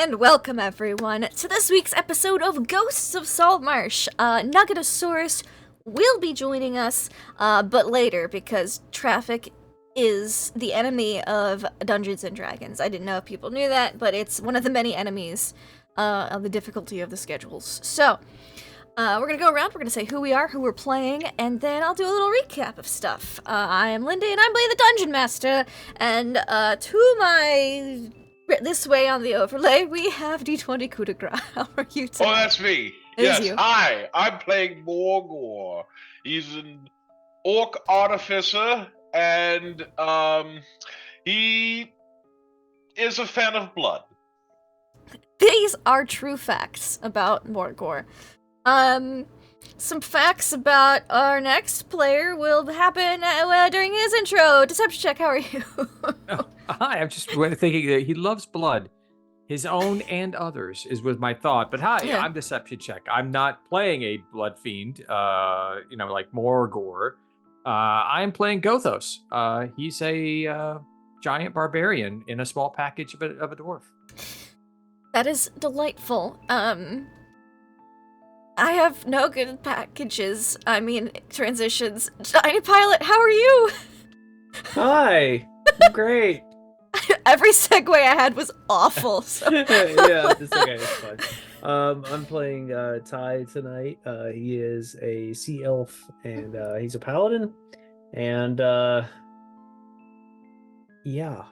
And welcome everyone to this week's episode of Ghosts of Saltmarsh. Nuggetosaurus will be joining us, but later because traffic is the enemy of Dungeons and Dragons. I didn't know if people knew that, but it's one of the many enemies of the difficulty of the schedules. So, we're gonna go around, we're gonna say who we are, who we're playing, and then I'll do a little recap of stuff. I am Lindy, and I'm playing the Dungeon Master, and to my... this way on the overlay, we have D20 coup de grace. How are you today? Oh, that's me. Yes, hi. I'm playing Morgor. He's an orc artificer, and he is a fan of blood. These are true facts about Morgor. Some facts about our next player will happen during his intro. Deception check, how are you? Hi, I'm just thinking that he loves blood. His own and others was my thought. But hi, Yeah. I'm Deception check. I'm not playing a blood fiend, like Morgor. I'm playing Gothos. He's a giant barbarian in a small package of a dwarf. That is delightful. I have no good transitions. Tiny Pilot, how are you? Hi, I'm great. Every segue I had was awful. So. Yeah, it's okay, it's fine. I'm playing Ty tonight. He is a sea elf, and he's a paladin, and yeah.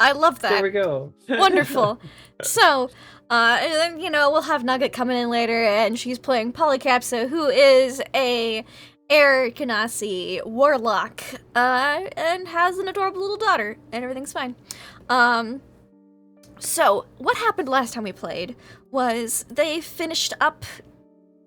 I love that. There we go. Wonderful. So, and then, we'll have Nugget coming in later, and she's playing Polycapsa, who is a Air Ganassi warlock, and has an adorable little daughter, and everything's fine. So, what happened last time we played was they finished up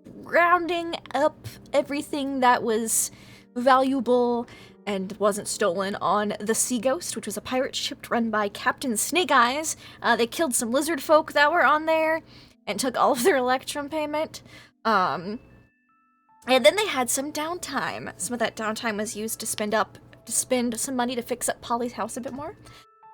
rounding up everything that was valuable and wasn't stolen on the Sea Ghost, which was a pirate ship run by Captain Snake Eyes. They killed some lizard folk that were on there and took all of their Electrum payment. And then they had some downtime. Some of that downtime was used to spend some money to fix up Polly's house a bit more.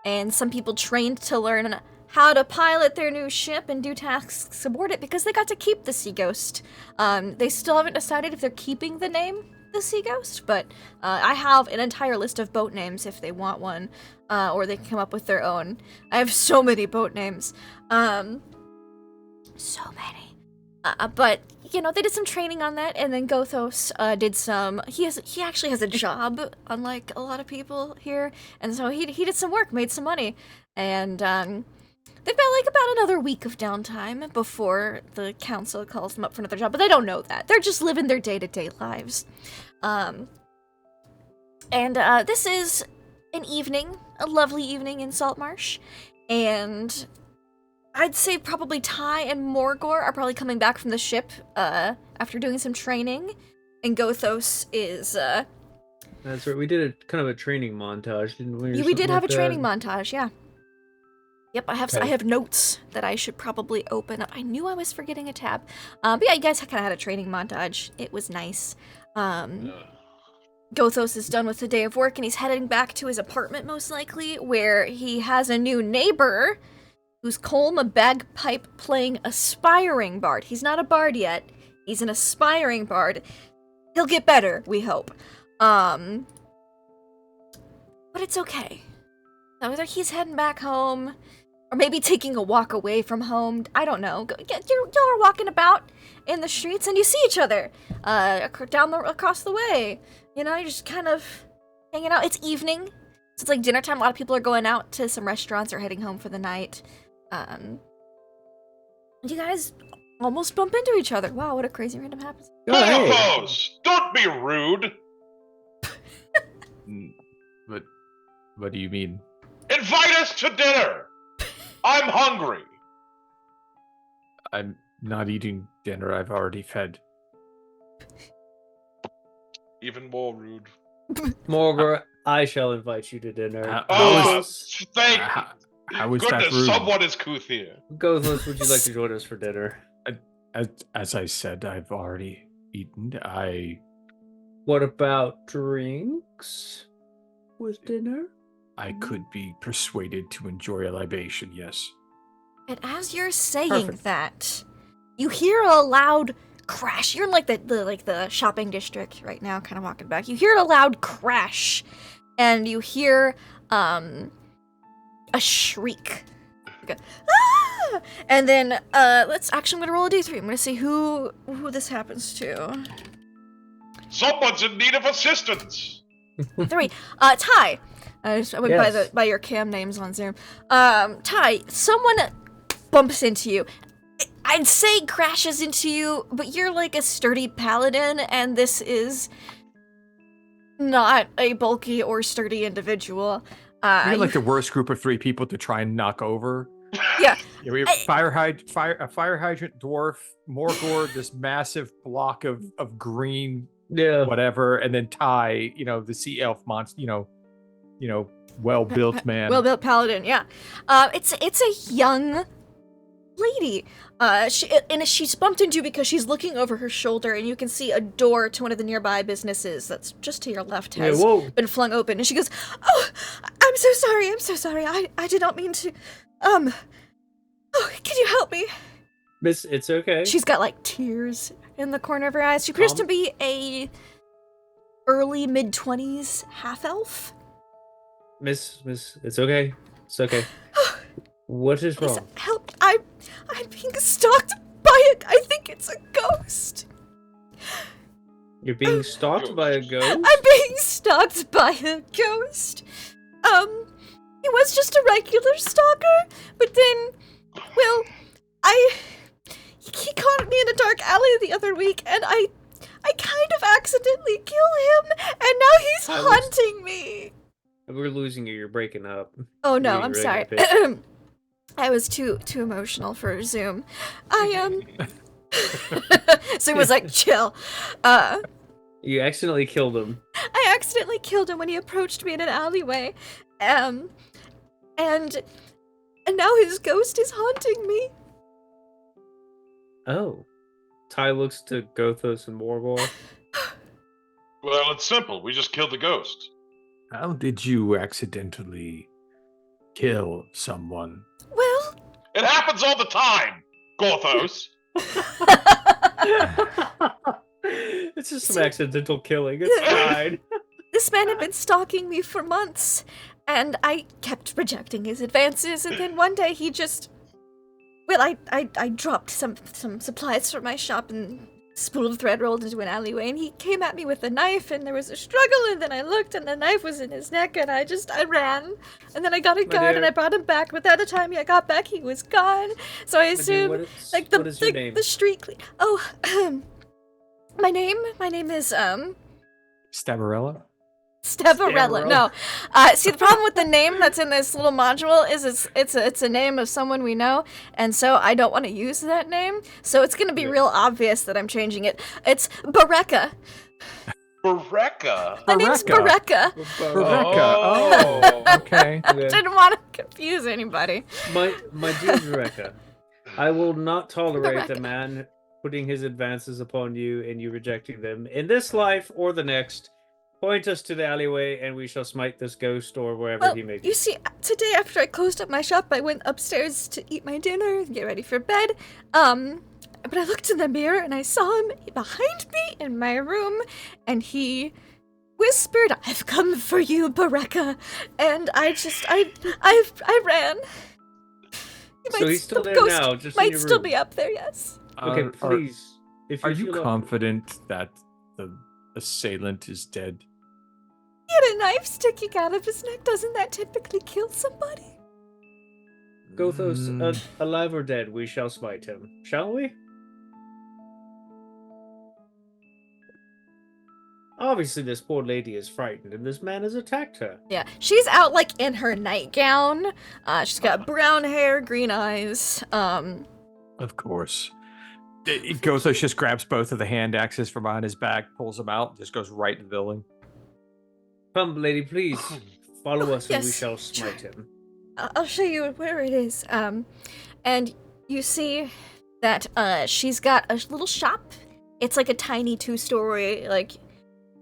And some people trained to learn how to pilot their new ship and do tasks aboard it because they got to keep the Sea Ghost. They still haven't decided if they're keeping the name the Sea Ghost, but I have an entire list of boat names if they want one, or they can come up with their own. I have so many boat names. So many. But, they did some training on that, and then Gothos did some... He actually has a job, unlike a lot of people here, and so he did some work, made some money, and they've got, about another week of downtime before the council calls them up for another job, but they don't know that. They're just living their day-to-day lives. This is an evening, a lovely evening in Saltmarsh, and I'd say probably Ty and Morgor are probably coming back from the ship after doing some training, and Gothos is... That's right, we did a kind of a training montage, didn't we? We did have a training montage, yeah. Yep, I Okay. have notes that I should probably open up. I knew I was forgetting a tab. But yeah, you guys kind of had a training montage. It was nice. Gothos is done with the day of work, and he's heading back to his apartment, most likely, where he has a new neighbor who's Colm, a bagpipe-playing aspiring bard. He's not a bard yet. He's an aspiring bard. He'll get better, we hope. But it's okay. Either he's heading back home, or maybe taking a walk away from home. I don't know. Y'all are walking about in the streets, and you see each other across the way. You're just kind of hanging out. It's evening, so it's like dinner time. A lot of people are going out to some restaurants or heading home for the night. You guys almost bump into each other. Wow, what a crazy random happens. Gothos, don't be rude. But what do you mean? Invite us to dinner. I'm hungry. I'm not eating dinner. I've already fed. Even more rude. Morgor, I shall invite you to dinner. Thank how was that goodness, rude? someone is couth here. Gothos, would you like to join us for dinner? As I said, I've already eaten. What about drinks with dinner? I could be persuaded to enjoy a libation, yes. And as you're saying Perfect. that, you hear a loud crash. You're in like the shopping district right now, kind of walking back. You hear a loud crash, and you hear a shriek. Like ah! And then I'm gonna roll a d3. I'm gonna see who this happens to. Someone's in need of assistance. 3. Ty. I went Yes. by your cam names on Zoom. Ty, someone bumps into you. I'd say crashes into you, but you're like a sturdy paladin, and this is not a bulky or sturdy individual. You're like the worst group of 3 people to try and knock over. Yeah. We have a fire hydrant dwarf, Morgor, this massive block of green whatever, and then Ty, the sea elf monster, well-built man. Well-built paladin, yeah. It's a young lady. She's bumped into you because she's looking over her shoulder, and you can see a door to one of the nearby businesses that's just to your left has been flung open, and she goes, "Oh, I'm so sorry. I did not mean to. Oh, can you help me?" Miss, it's okay. She's got like tears in the corner of her eyes. She appears to be a early mid-20s half-elf. Miss, it's okay. It's okay. What is wrong? Help! I'm being stalked by I think it's a ghost. You're being stalked by a ghost? I'm being stalked by a ghost. It was just a regular stalker, but then, well, he caught me in a dark alley the other week, and I kind of accidentally killed him, and now he's haunting me. We're losing you. You're breaking up. Oh no, I'm sorry. I was too emotional for Zoom. Zoom was like, chill. You accidentally killed him. I accidentally killed him when he approached me in an alleyway. And now his ghost is haunting me. Oh. Ty looks to Gothos and Morgor. Well, it's simple. We just killed the ghost. How did you accidentally kill someone? Well, it happens all the time, Gothos. It's just some accidental killing. It's fine. This man had been stalking me for months, and I kept rejecting his advances, and then one day he just... Well, I dropped some supplies from my shop, and a spool of thread rolled into an alleyway, and he came at me with a knife, and there was a struggle, and then I looked, and the knife was in his neck, and I ran, and then I got a gun, and I brought him back, but by the time I got back, he was gone, so I assumed, what is your name? The street clean... Oh, my name is, Stabarella? Stabarella. No. See, the problem with the name that's in this little module is it's a name of someone we know, and so I don't want to use that name. So it's going to be real obvious that I'm changing it. It's Berecca. Berecca? My name's Berecca. Berecca. Oh, okay. Didn't want to confuse anybody. My dear Berecca, I will not tolerate Berecca. a man putting his advances upon you and you rejecting them in this life or the next. Point us to the alleyway, and we shall smite this ghost or wherever he may be. You see, today after I closed up my shop, I went upstairs to eat my dinner and get ready for bed. But I looked in the mirror and I saw him behind me in my room, and he whispered, "I've come for you, Berecca," and I ran. So he's still there now, just in might your still room. be up there, yes. Okay, please. If Are you feel up- confident that the assailant is dead? He had a knife sticking out of his neck. Doesn't that typically kill somebody? Gothos, alive or dead, we shall smite him. Shall we? Obviously, this poor lady is frightened, and this man has attacked her. Yeah, she's out like in her nightgown. She's got brown hair, green eyes. Of course. Gothos just grabs both of the hand axes from behind his back, pulls them out, just goes right to the building. Come, lady, please follow us, and we yes, shall smite him. I'll show you where it is. And you see that she's got a little shop. It's like a tiny 2-story, like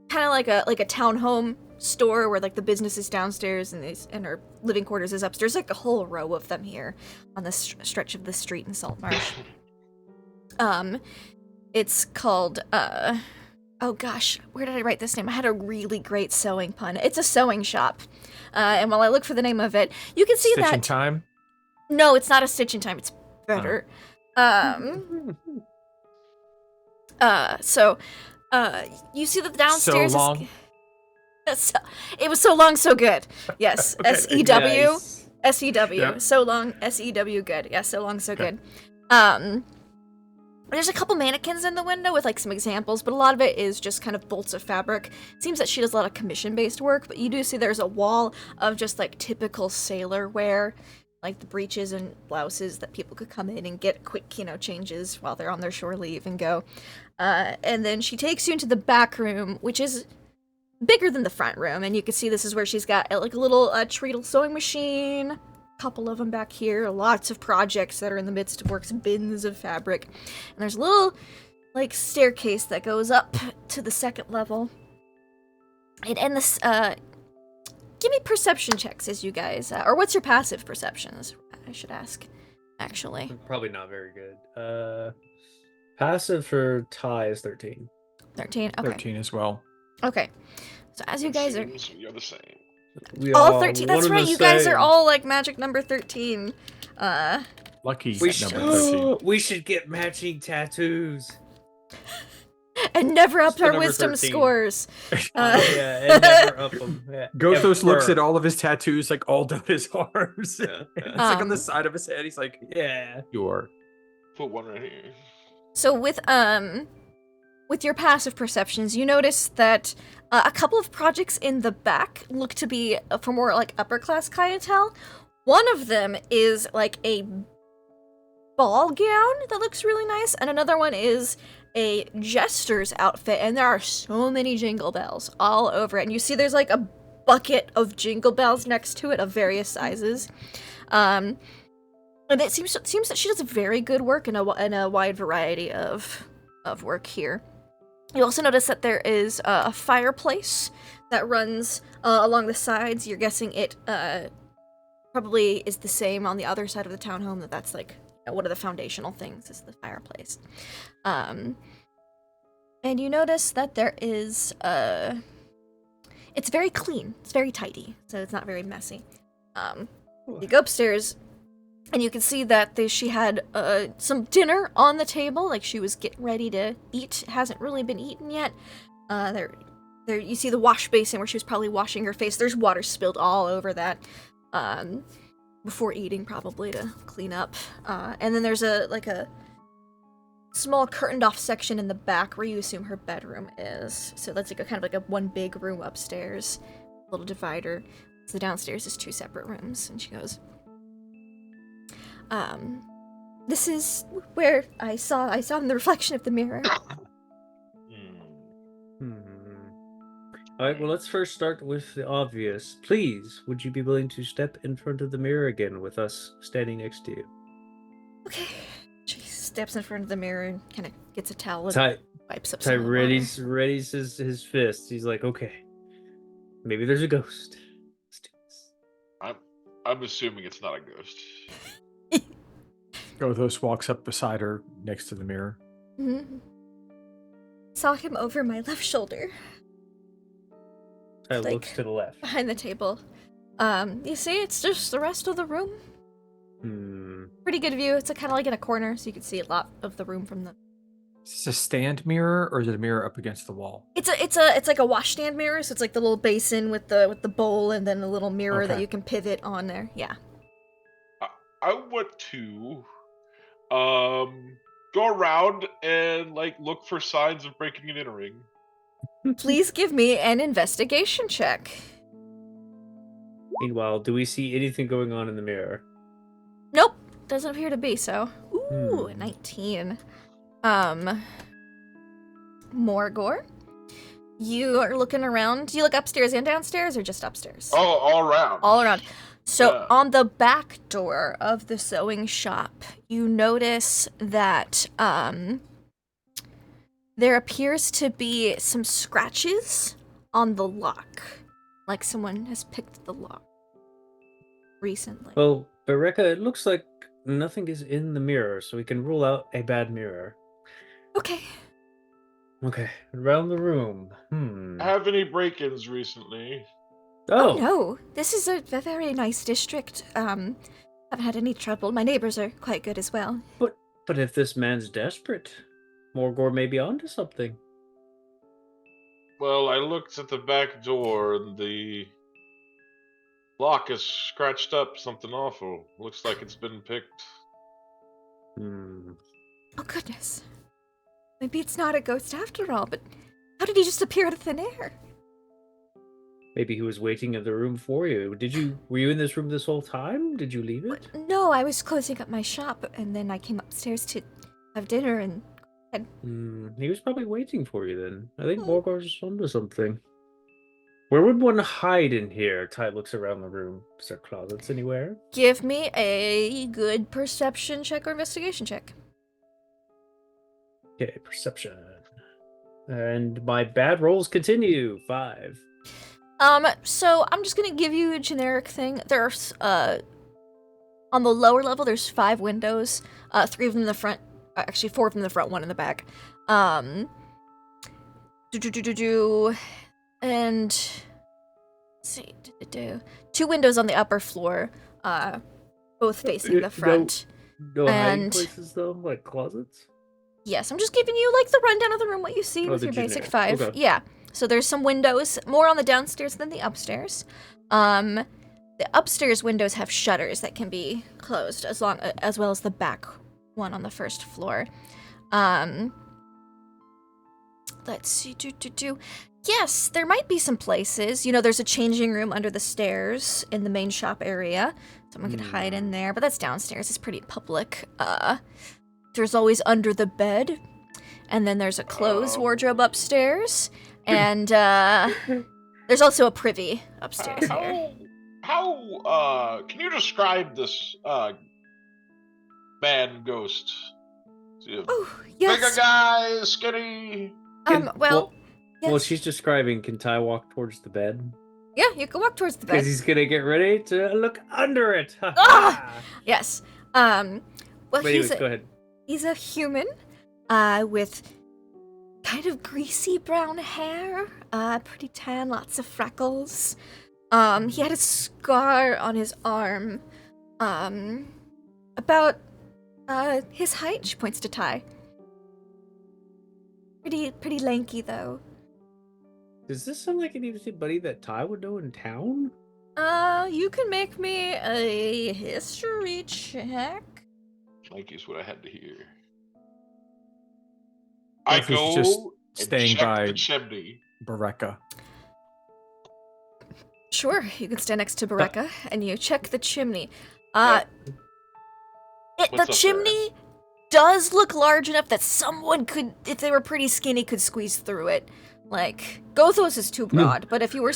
kind of like a townhome store where like the business is downstairs and her living quarters is upstairs. Like a whole row of them here on this stretch of the street in Saltmarsh. It's called oh gosh, where did I write this name? I had a really great sewing pun. It's a sewing shop. And while I look for the name of it, you can see Stitch in Time? No, it's not a Stitch in Time. It's better. So you see that downstairs So long. it was so long, so good. Yes, Okay. S-E-W. Nice. S-E-W. Yep. So long, S-E-W, good. Yeah, so long, so Okay. good. There's a couple mannequins in the window with like some examples, but a lot of it is just kind of bolts of fabric. Seems that she does a lot of commission-based work, but you do see there's a wall of just like typical sailor wear, like the breeches and blouses that people could come in and get quick, changes while they're on their shore leave and go. And then she takes you into the back room, which is bigger than the front room, and you can see this is where she's got like a little treadle sewing machine, a couple of them back here, lots of projects that are in the midst of works, bins of fabric, and there's a little like staircase that goes up to the second level. And this, give me perception checks as you guys, or what's your passive perceptions? I should ask, actually. Probably not very good. Passive for Ty is 13. 13. Okay. 13 as well. Okay. So as you guys are Seems we are the same. We all are 13. one That's and right. the You guys are same. all like magic number 13. Lucky We number 13. we should get matching tattoos. And never up Just the our number wisdom 13. scores. Yeah, and never up them. Yeah, Gothos looks ever. at all of his tattoos like all down his arms. Yeah. It's like on the Um, side of his head. He's like, Yeah. "You're." Put one right here. So with your passive perceptions, you notice that a couple of projects in the back look to be for more like upper class clientele. One of them is like a ball gown that looks really nice, and another one is a jester's outfit, and there are so many jingle bells all over it. And you see there's like a bucket of jingle bells next to it of various sizes. And it seems that she does very good work in a wide variety of work here. You also notice that there is a fireplace that runs along the sides. You're guessing it probably is the same on the other side of the townhome. That's like one of the foundational things is the fireplace. And you notice that there is it's very clean. It's very tidy, so it's not very messy. You go upstairs, and you can see that she had some dinner on the table, like she was getting ready to eat. It hasn't really been eaten yet. There you see the wash basin where she was probably washing her face. There's water spilled all over that before eating, probably to clean up. And then there's a small curtained off section in the back where you assume her bedroom is. So that's like a one big room upstairs, little divider. So the downstairs is two separate rooms, and she goes, this is where I saw in the reflection of the mirror. All right, well, let's first start with the obvious. Please, would you be willing to step in front of the mirror again with us standing next to you? Okay. She steps in front of the mirror and kind of gets a towel and Ty wipes up some of the water. readies his fist. He's like, okay, maybe there's a ghost. Let's do this. I'm assuming it's not a ghost. Gothos walks up beside her next to the mirror. Mm-hmm. Saw him over my left shoulder. Ty Like- looks to the left. Behind the table. You see, it's just the rest of the room. Pretty good view. It's kind of like in a corner, so you can see a lot of the room from the. Is this a stand mirror or is it a mirror up against the wall? It's like a washstand mirror, so it's like the little basin with the bowl and then a little mirror that Okay. you can pivot on there. Yeah. I want to go around and look for signs of breaking and entering. Please give me an investigation check. Meanwhile, do we see anything going on in the mirror? Nope, doesn't appear to be so. Ooh, 19. Morgor, you are looking around. Do you look upstairs and downstairs, or just upstairs? Oh, all around. All around. So Yeah. on the back door of the sewing shop, you notice that there appears to be some scratches on the lock. like someone has picked the lock recently. Well, Berecca, it looks like nothing is in the mirror, so we can rule out a bad mirror. Okay. Okay, around the room. Have any break-ins recently? Oh no, this is a very nice district. Haven't had any trouble. My neighbors are quite good as well. But if this man's desperate, Morgor may be onto something. Well, I looked at the back door and the lock is scratched up. Something awful. Looks like it's been picked. Oh goodness. Maybe it's not a ghost after all, but how did he just appear out of thin air? Maybe he was waiting in the room for you. Were you in this room this whole time? Did you leave it? No, I was closing up my shop, and then I came upstairs to have dinner, and... He was probably waiting for you then. I think Morgor's onto something. Where would one hide in here? Ty looks around the room. Is there closets anywhere? Give me a good perception check or investigation check. Okay, perception. And my bad rolls continue. 5. So I'm just gonna give you a generic thing. There's, on the lower level, there's 5 windows. 3 of them in the front. Actually, 4 of them in the front, 1 in the back. And... Let's see. 2 windows on the upper floor. Both facing the front. No hiding places, though? Like closets? Yes, I'm just giving you, like, the rundown of the room, what you see with your basic 5. Okay. Yeah. So there's some windows, more on the downstairs than the upstairs. The upstairs windows have shutters that can be closed, as well as the back one on the first floor. Let's see. Yes, there might be some places. You know, there's a changing room under the stairs in the main shop area. Someone could hide in there, but that's downstairs. It's pretty public. There's always under the bed. And then there's a clothes wardrobe upstairs. And there's also a privy upstairs here. How can you describe this man ghost? Oh, yes. Bigger guy, skinny. Well, yes. Well, she's describing, can Ty walk towards the bed? Yeah, you can walk towards the bed. Because he's gonna get ready to look under it. Yes. Well, but anyways, go ahead. He's a human, with kind of greasy brown hair, pretty tan, lots of freckles. He had a scar on his arm, about, his height, she points to Ty. Pretty lanky, though. Does this sound like anybody that Ty would know in town? You can make me a history check. Like is what I had to hear. I go just staying by the chimney. Berecca. Sure, you can stand next to Berecca and you check the chimney. Yeah. The chimney does look large enough that someone could, if they were pretty skinny, could squeeze through it. Like, Gothos is too broad, but if you were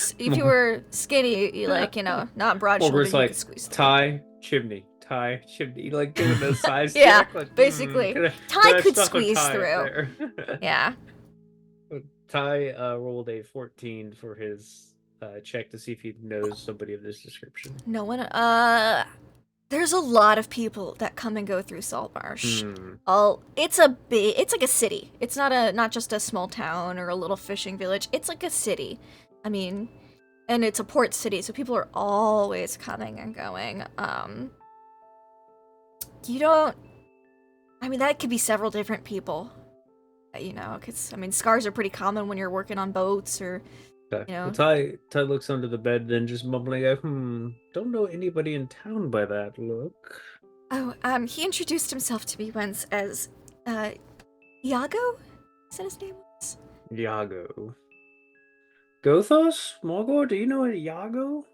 skinny, like, you know, not broad shouldered, you could squeeze through. Ty, chimney, like giving the size. Yeah, check, like, basically. Ty could squeeze through. Yeah. Ty rolled a 14 for his check to see if he knows somebody of this description. No one, there's a lot of people that come and go through Saltmarsh. It's like a city. It's not just a small town or a little fishing village. It's like a city. I mean, and it's a port city, so people are always coming and going. That could be several different people. You know, because, I mean, scars are pretty common when you're working on boats or, okay. You know. Well, Ty looks under the bed, then just mumbling, don't know anybody in town by that look. Oh, he introduced himself to me once as, Iago? Is that his name was? Iago. Gothos? Morgor, do you know a Iago?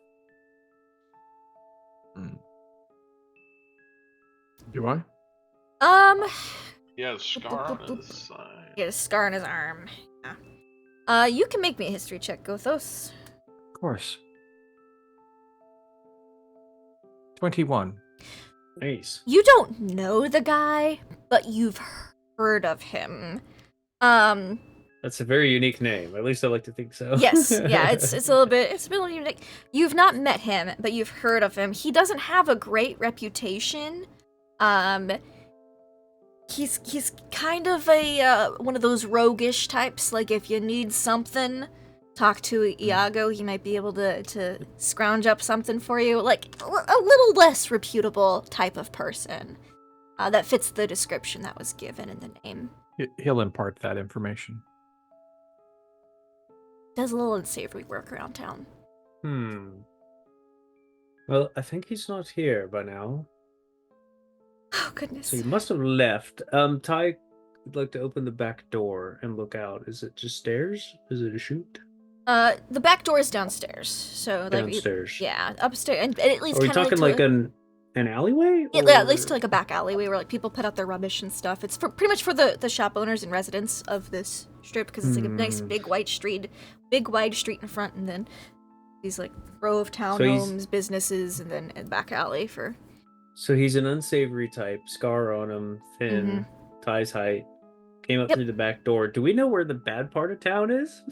Do I? He has a scar on his side. He had a scar on his arm. Yeah. You can make me a history check, Gothos. Of course. 21. Nice. You don't know the guy, but you've heard of him. That's a very unique name. At least I like to think so. Yes, yeah, it's a little bit unique. You've not met him, but you've heard of him. He doesn't have a great reputation. He's kind of a one of those roguish types. Like if you need something, talk to Iago. He might be able to scrounge up something for you. Like a little less reputable type of person. That fits the description that was given in the name. He'll impart that information. Does a little unsavory work around town. Well, I think he's not here by now. Oh, goodness. So he must have left. Ty would like to open the back door and look out. Is it just stairs? Is it a chute? The back door is downstairs. So like downstairs. Yeah, upstairs, and it leads. Are we talking like an alleyway? Yeah, at least to like a back alleyway where like people put out their rubbish and stuff. It's pretty much for the shop owners and residents of this strip because it's like a nice big wide street in front, and then these like row of townhomes, businesses, and then a back alley for. So he's an unsavory type, scar on him, thin, Ty's height, came up through the back door. Do we know where the bad part of town is?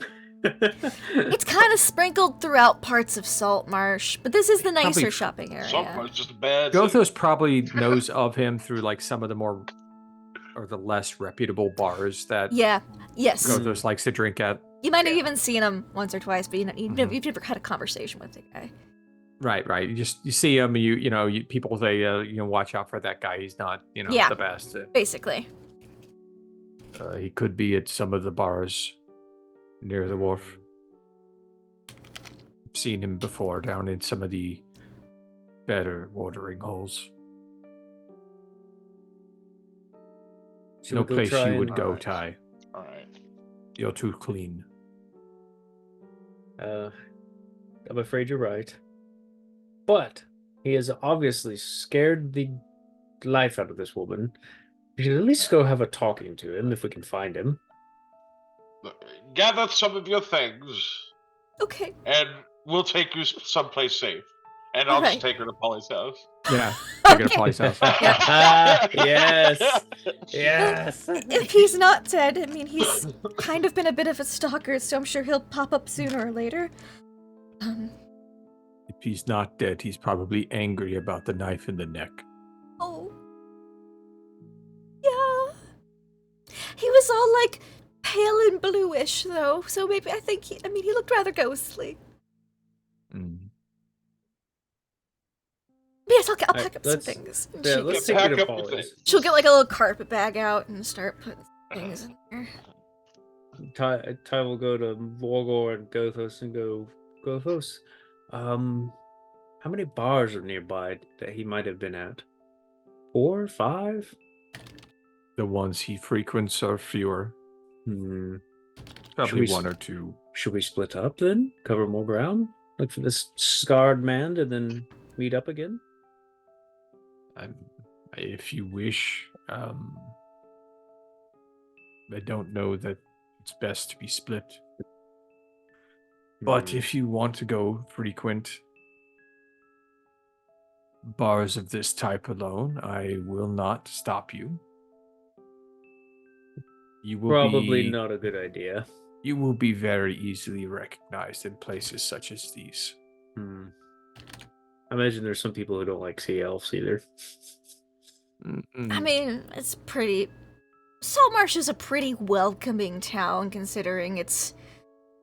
It's kind of sprinkled throughout parts of Saltmarsh, but this is the nicer shopping area. Saltmarsh is just a bad. Gothos probably knows of him through like some of the more or the less reputable bars that yes. Gothos likes to drink at. You might have even seen him once or twice, but you've never had a conversation with the guy. Right. You see him. People say, watch out for that guy. He's not, the best. Basically. He could be at some of the bars near the wharf. I've seen him before down in some of the better watering holes. No place you would go, Ty. All right. You're too clean. I'm afraid you're right. But he has obviously scared the life out of this woman. We should at least go have a talking to him if we can find him. Gather some of your things. Okay. And we'll take you someplace safe. And I'll just take her to Polly's house. Yeah, take her to Polly's house. Yes. If he's not dead, I mean, he's kind of been a bit of a stalker, so I'm sure he'll pop up sooner or later. If he's not dead, he's probably angry about the knife in the neck. Oh. Yeah. He was all, like, pale and bluish, though, so maybe he looked rather ghostly. Yes, I'll pack up some things. Yeah, let's take it to Polly's. She'll get, like, a little carpet bag out and start putting things in there. Ty will go to Vorgor and Gothos and go, Gothos, how many bars are nearby that he might have been at? 4, 5? The ones he frequents are fewer. Probably 1 or 2. Should we split up then? Cover more ground? Look for this scarred man and then meet up again? If you wish. I don't know that it's best to be split. But if you want to go frequent bars of this type alone, I will not stop you. You will probably not a good idea. You will be very easily recognized in places such as these. I imagine there's some people who don't like sea elves either. I mean, it's pretty... Saltmarsh is a pretty welcoming town, considering it's...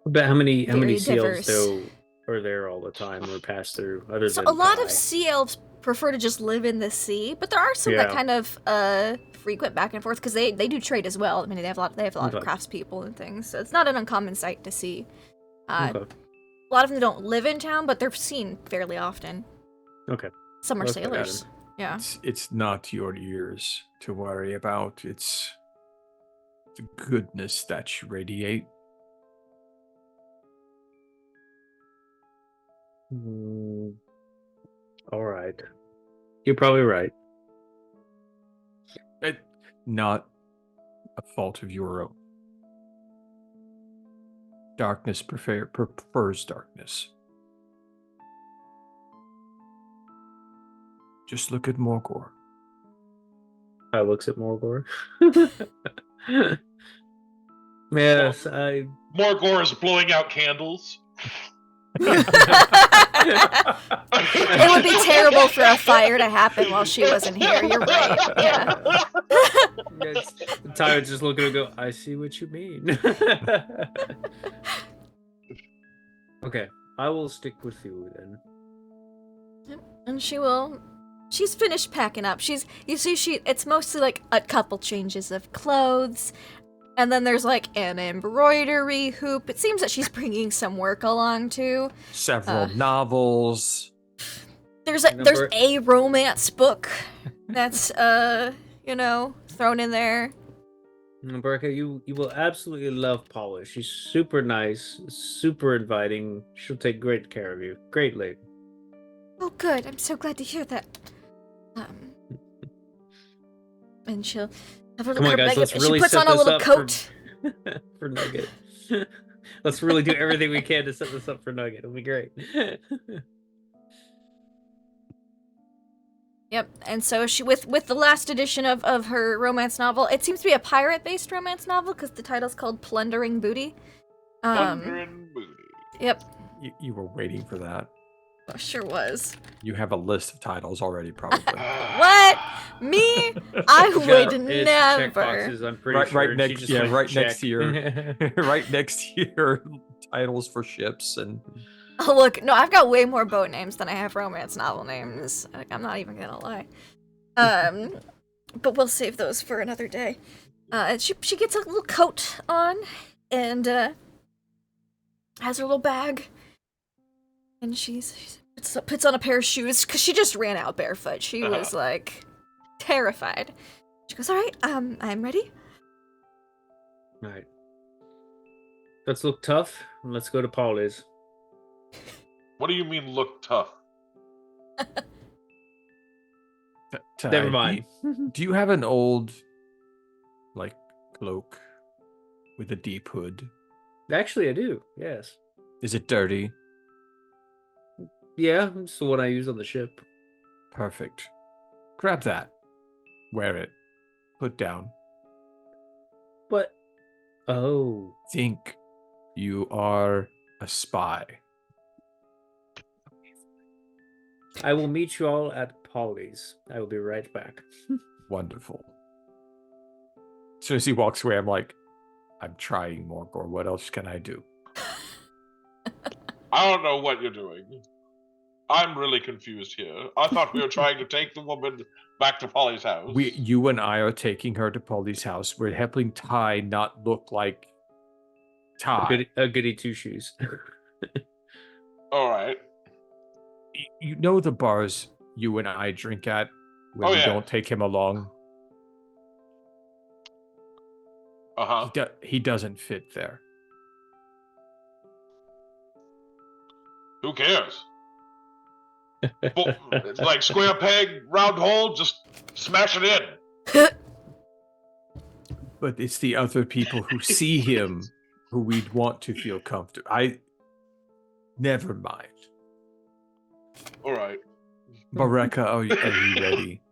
But how many sea elves though are there all the time or pass through? Other than a lot of sea elves prefer to just live in the sea, but there are some that kind of frequent back and forth because they do trade as well. I mean, they have a lot of craftspeople and things, so it's not an uncommon sight to see. A lot of them don't live in town, but they're seen fairly often. Okay. Some are sailors. Yeah. It's not your ears to worry about. It's the goodness that you radiate. All right. You're probably right. Not a fault of your own. Darkness prefers darkness. Just look at Morgor. I looks at Morgor. Yes, Morgor is blowing out candles. It would be terrible for a fire to happen while she wasn't here. You're right. Yeah. Tyler's just looking to go, I see what you mean. Okay, I will stick with you then. And she's finished packing up. It's mostly like a couple changes of clothes. And then there's like an embroidery hoop. It seems that she's bringing some work along too. Several novels. There's a romance book that's thrown in there. Berecca, you will absolutely love Paula. She's super nice, super inviting. She'll take great care of you. Great lady. Oh, good. I'm so glad to hear that. And she'll have her, Come on, guys, let's really she puts set on a this little up coat. for Nugget. Let's really do everything we can to set this up for Nugget. It'll be great. Yep, and so she with the last edition of her romance novel, it seems to be a pirate-based romance novel because the title's called Plundering Booty. Plundering Booty. Yep. You were waiting for that. I sure was. You have a list of titles already, probably. What? Me? I would never. Boxes, I'm pretty sure. Right next to your right next to your titles for ships and. Oh, look, no, I've got way more boat names than I have romance novel names. I'm not even gonna lie. But we'll save those for another day. She gets a little coat on and has her little bag. And she puts on a pair of shoes because she just ran out barefoot. She was like terrified. She goes, "All right, I'm ready." All right. Let's look tough and let's go to Polly's. What do you mean look tough? Never mind. Do you have an old, like, cloak with a deep hood? Actually, I do. Yes. Is it dirty? Yeah, it's the one I use on the ship. Perfect. Grab that. Wear it. Put down. But, oh. Think you are a spy. I will meet you all at Polly's. I will be right back. Wonderful. As soon as he walks away, I'm like, I'm trying, Morgor. What else can I do? I don't know what you're doing. I'm really confused here. I thought we were trying to take the woman back to Polly's house. You and I are taking her to Polly's house. We're helping Ty not look like Ty. A goody two shoes. All right. You know the bars you and I drink at when we don't take him along? Uh-huh. He doesn't fit there. Who cares? It's like square peg, round hole, just smash it in. But it's the other people who see him who we'd want to feel comfortable. Never mind. All right. Berecca, are you ready?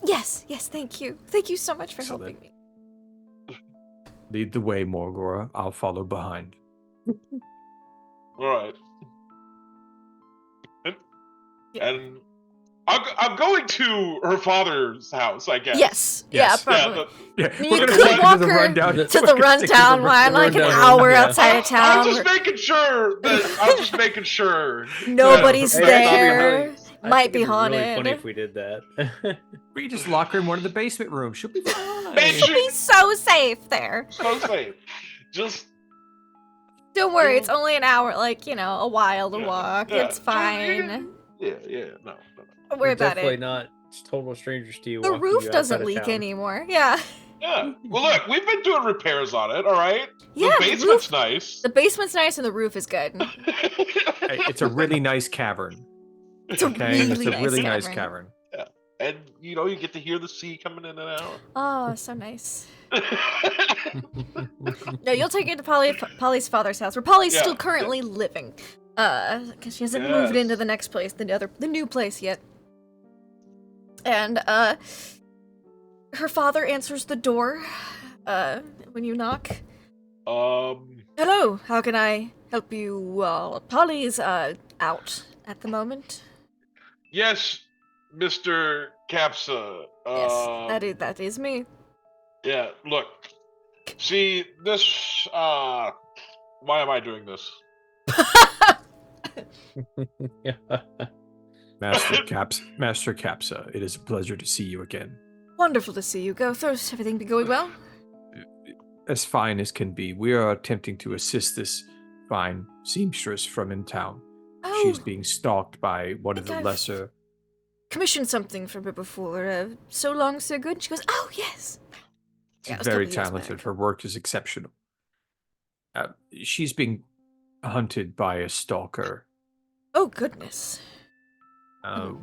Yes, thank you. Thank you so much for helping me. Lead the way, Morgor. I'll follow behind. All right. And I'm going to her father's house, I guess. Yes. Yeah, probably. Yeah, we're gonna walk her to the rundown line, like an hour outside of town. I'm just making sure. Nobody's there. Might be haunted. Really funny if we did that. We just lock her in one of the basement rooms. She'll be fine. She'll be so safe there. So safe. Just don't worry. It's only an hour. Like a while to walk. Yeah. It's fine. Yeah. No. Don't worry about it. Definitely not total strangers to you. The roof doesn't leak anymore. Yeah. Yeah. Well, look, we've been doing repairs on it. All right. Yeah. The basement's nice. The basement's nice and the roof is good. It's a really nice cavern. It's a really nice cavern. Yeah. And you get to hear the sea coming in and out. Oh, so nice. No, you'll take it to Polly's father's house, where Polly's still currently living. Because she hasn't moved into the next place, the new place yet. And her father answers the door when you knock, Hello, how can I help you? Well, Polly's out at the moment. Yes, Mr. Capsa. Yes, that is me. Yeah, look. See, this, why am I doing this? Master Capsa, it is a pleasure to see you again. Wonderful to see you, Gothos. Everything been going well? As fine as can be. We are attempting to assist this fine seamstress from in town. Oh, She's being stalked by one of the lesser... commissioned something from her before. So long, so good. She goes, oh, yes. She's very talented. Her work is exceptional. She's being hunted by a stalker. Oh, goodness.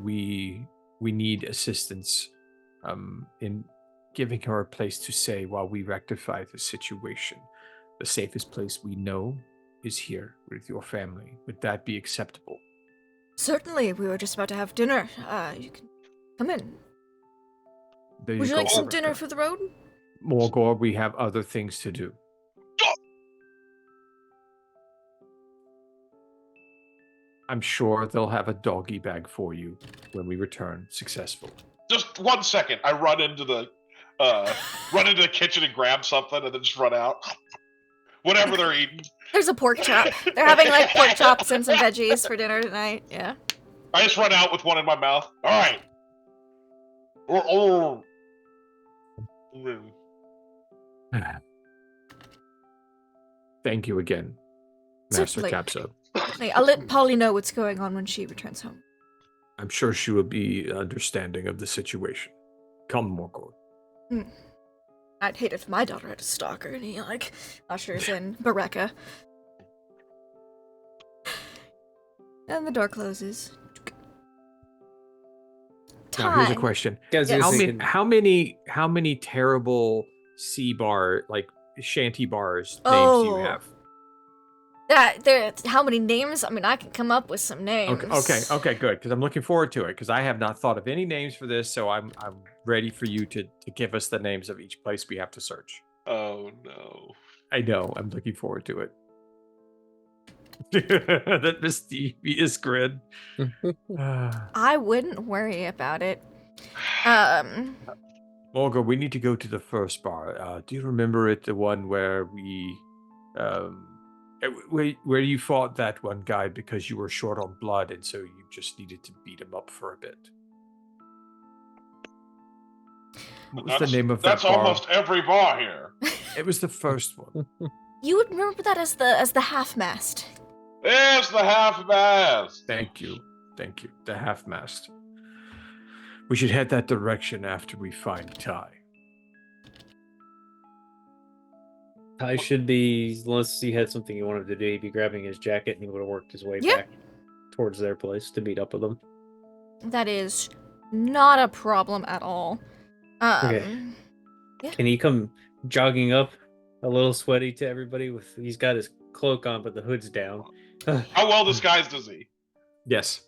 We need assistance in giving her a place to stay while we rectify the situation. The safest place we know is here with your family. Would that be acceptable? Certainly. We were just about to have dinner. You can come in. Would you like some dinner for the road? Morgor, we have other things to do. I'm sure they'll have a doggy bag for you when we return successful. Just 1 second. I run into the kitchen and grab something and then just run out. Whatever they're eating. There's a pork chop. They're having like pork chops and some veggies for dinner tonight. Yeah. I just run out with one in my mouth. All right. Thank you again, Master Capsa. I'll let Polly know what's going on when she returns home. I'm sure she will be understanding of the situation. Come, Morgor. I'd hate if my daughter had a stalker and he, ushers in Berecca. And the door closes. Now, here's a question. How many terrible sea bar, shanty bars names do you have? How many names? I mean, I can come up with some names. Okay, good. Because I'm looking forward to it. Because I have not thought of any names for this, so I'm ready for you to give us the names of each place we have to search. Oh no! I know. I'm looking forward to it. That mischievous grin. I wouldn't worry about it. Morgor, we need to go to the first bar. Do you remember it? The one where we, where you fought that one guy because you were short on blood, and so you just needed to beat him up for a bit. What was the name of that bar? That's almost every bar here. It was the first one. You would remember that as the half-mast. It's the half-mast. Thank you. The half-mast. We should head that direction after we find Ty. Ty should be, unless he had something he wanted to do, he'd be grabbing his jacket and he would have worked his way back towards their place to meet up with them. That is not a problem at all. Okay. Yeah. Can he come jogging up a little sweaty to everybody? He's got his cloak on, but the hood's down. How well disguised is he? Yes.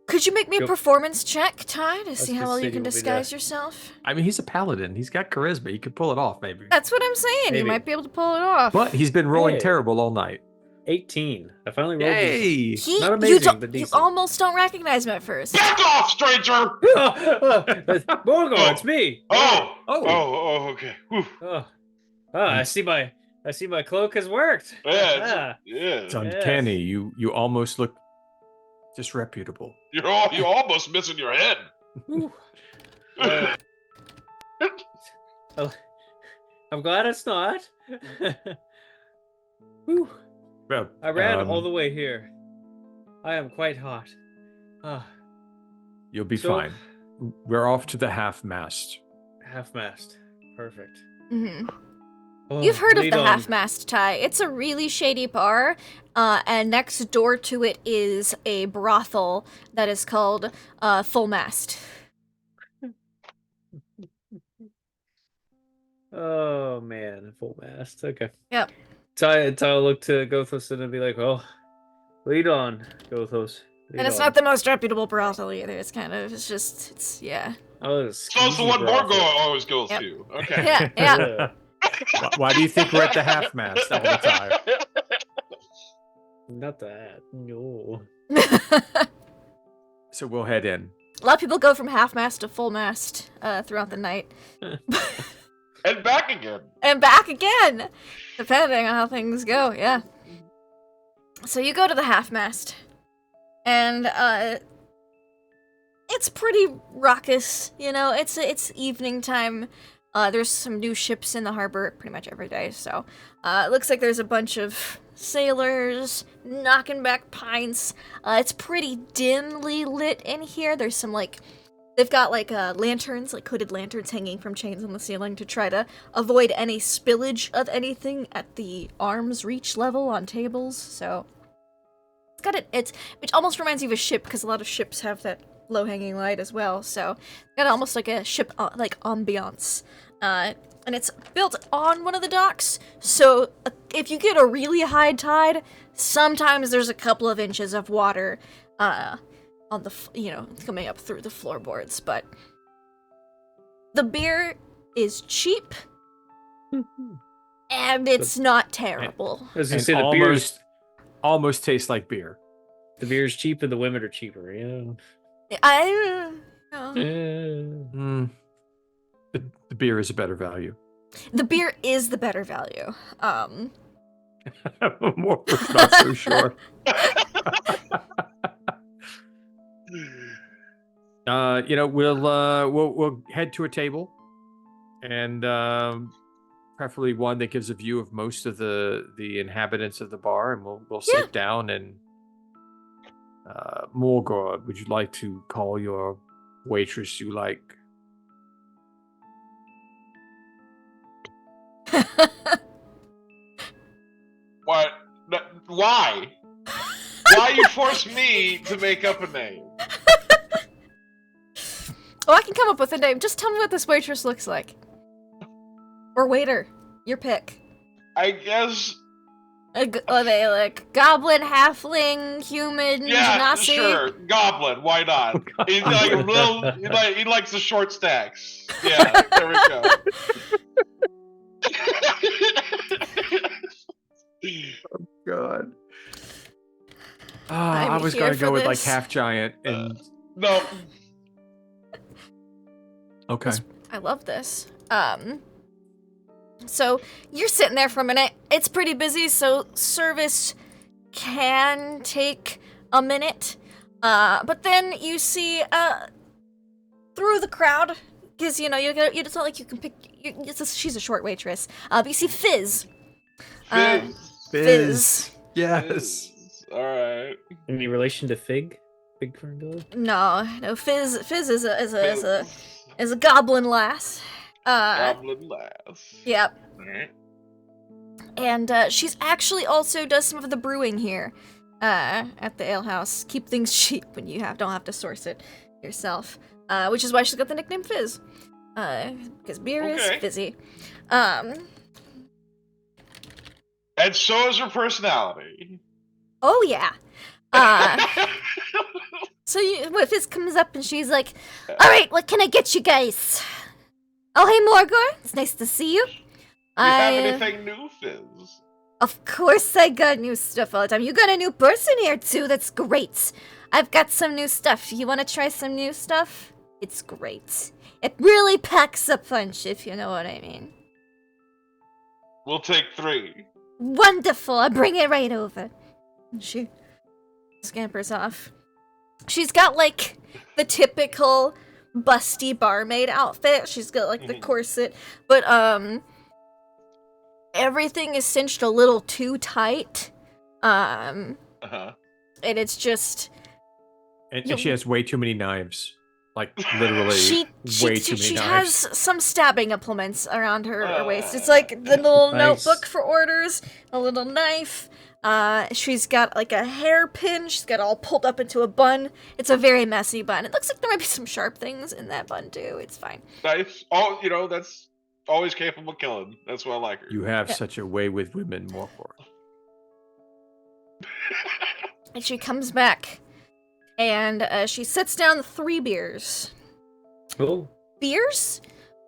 Could you make me a performance check, Ty, to see how well you can disguise yourself? I mean, he's a paladin. He's got charisma. He could pull it off, maybe. That's what I'm saying. Maybe. You might be able to pull it off. But he's been rolling terrible all night. 18. I finally rolled. Yay! Not amazing, but decent. You almost don't recognize him at first. Back off, stranger! Morgor, it's me. Oh, okay. I see my cloak has worked. Yeah. It's uncanny. You almost look disreputable. You're almost missing your head. I'm glad it's not. Well, I ran all the way here. I am quite hot. You'll be fine. We're off to the half-mast. Half-mast. Perfect. Mm-hmm. You've heard of the half-mast, Ty. It's a really shady bar, and next door to it is a brothel that is called Full Mast. Oh, man. Full Mast. Okay. Yep. Ty will look to Gothos and be like, well, lead on, Gothos. And it's not the most reputable brothel either. It's Oh, so it's the one Morgor always goes to. Okay. Yeah. Why do you think we're at the half-mast all the time? Not that. No. So we'll head in. A lot of people go from half-mast to full-mast throughout the night. And back again. And back again! Depending on how things go, yeah. So you go to the half-mast. And, it's pretty raucous, you know? It's evening time. There's some new ships in the harbor pretty much every day, so... it looks like there's a bunch of sailors knocking back pints. It's pretty dimly lit in here. There's some, like... They've got, like, lanterns, like hooded lanterns hanging from chains on the ceiling to try to avoid any spillage of anything at the arm's reach level on tables, so... Which almost reminds you of a ship, because a lot of ships have that low-hanging light as well, so... It's got almost like a ship, like, ambiance. And it's built on one of the docks, so if you get a really high tide, sometimes there's a couple of inches of water, on the, coming up through the floorboards, but the beer is cheap, and it's not terrible. I was gonna And say the beer's almost tastes like beer. the beer's cheap and the women are cheaper. Yeah. I don't know. Mm. The beer is a better value. The beer is the better value. Morgan's not so sure. We'll head to a table, and preferably one that gives a view of most of the inhabitants of the bar, and we'll sit down. And Morgor, would you like to call your waitress you like? What? Why? Why you force me to make up a name? Oh, I can come up with a name. Just tell me what this waitress looks like. Or waiter. Your pick. I guess... Are they like goblin, halfling, human, Yeah, genasi? sure. Goblin. Why not? He's like a little... He likes the short stacks. Yeah, there we go. Oh, God. I was going to go with like half giant and... No. Okay. I love this. So you're sitting there for a minute. It's pretty busy, so service can take a minute. But then you see through the crowd, because it's not like you can pick. She's a short waitress. But you see Fizz. Fizz. Yes. Fizz. All right. Any relation to Fig? Fig Ferngully? No. Fizz is a goblin lass. Goblin lass. Yep. Right. And she's actually also does some of the brewing here at the ale house. Keep things cheap when you don't have to source it yourself. Which is why she's got the nickname Fizz. Because beer is fizzy. And so is her personality. Oh yeah. So Fizz comes up and she's like, "All right, what can I get you guys?" "Oh, hey, Morgor. It's nice to see you. You have anything new, Fizz? Of course I got new stuff all the time. You got a new person here, too. That's great. I've got some new stuff. You want to try some new stuff? It's great. It really packs a punch, if you know what I mean." We'll take 3. "Wonderful. I'll bring it right over." And she scampers off. She's got, like, the typical busty barmaid outfit. She's got, like, the corset. But, everything is cinched a little too tight. And it's just... And she has way too many knives. Like, literally, way too many knives. She has some stabbing implements around her waist. It's like the little notebook for orders, a little knife. She's got like a hairpin. She's got it all pulled up into a bun. It's a very messy bun. It looks like there might be some sharp things in that bun too. It's fine. Nice. That's always capable of killing. That's why I like her. You have such a way with women, Morgor. And she comes back, and she sets down 3 beers. Oh. Beers?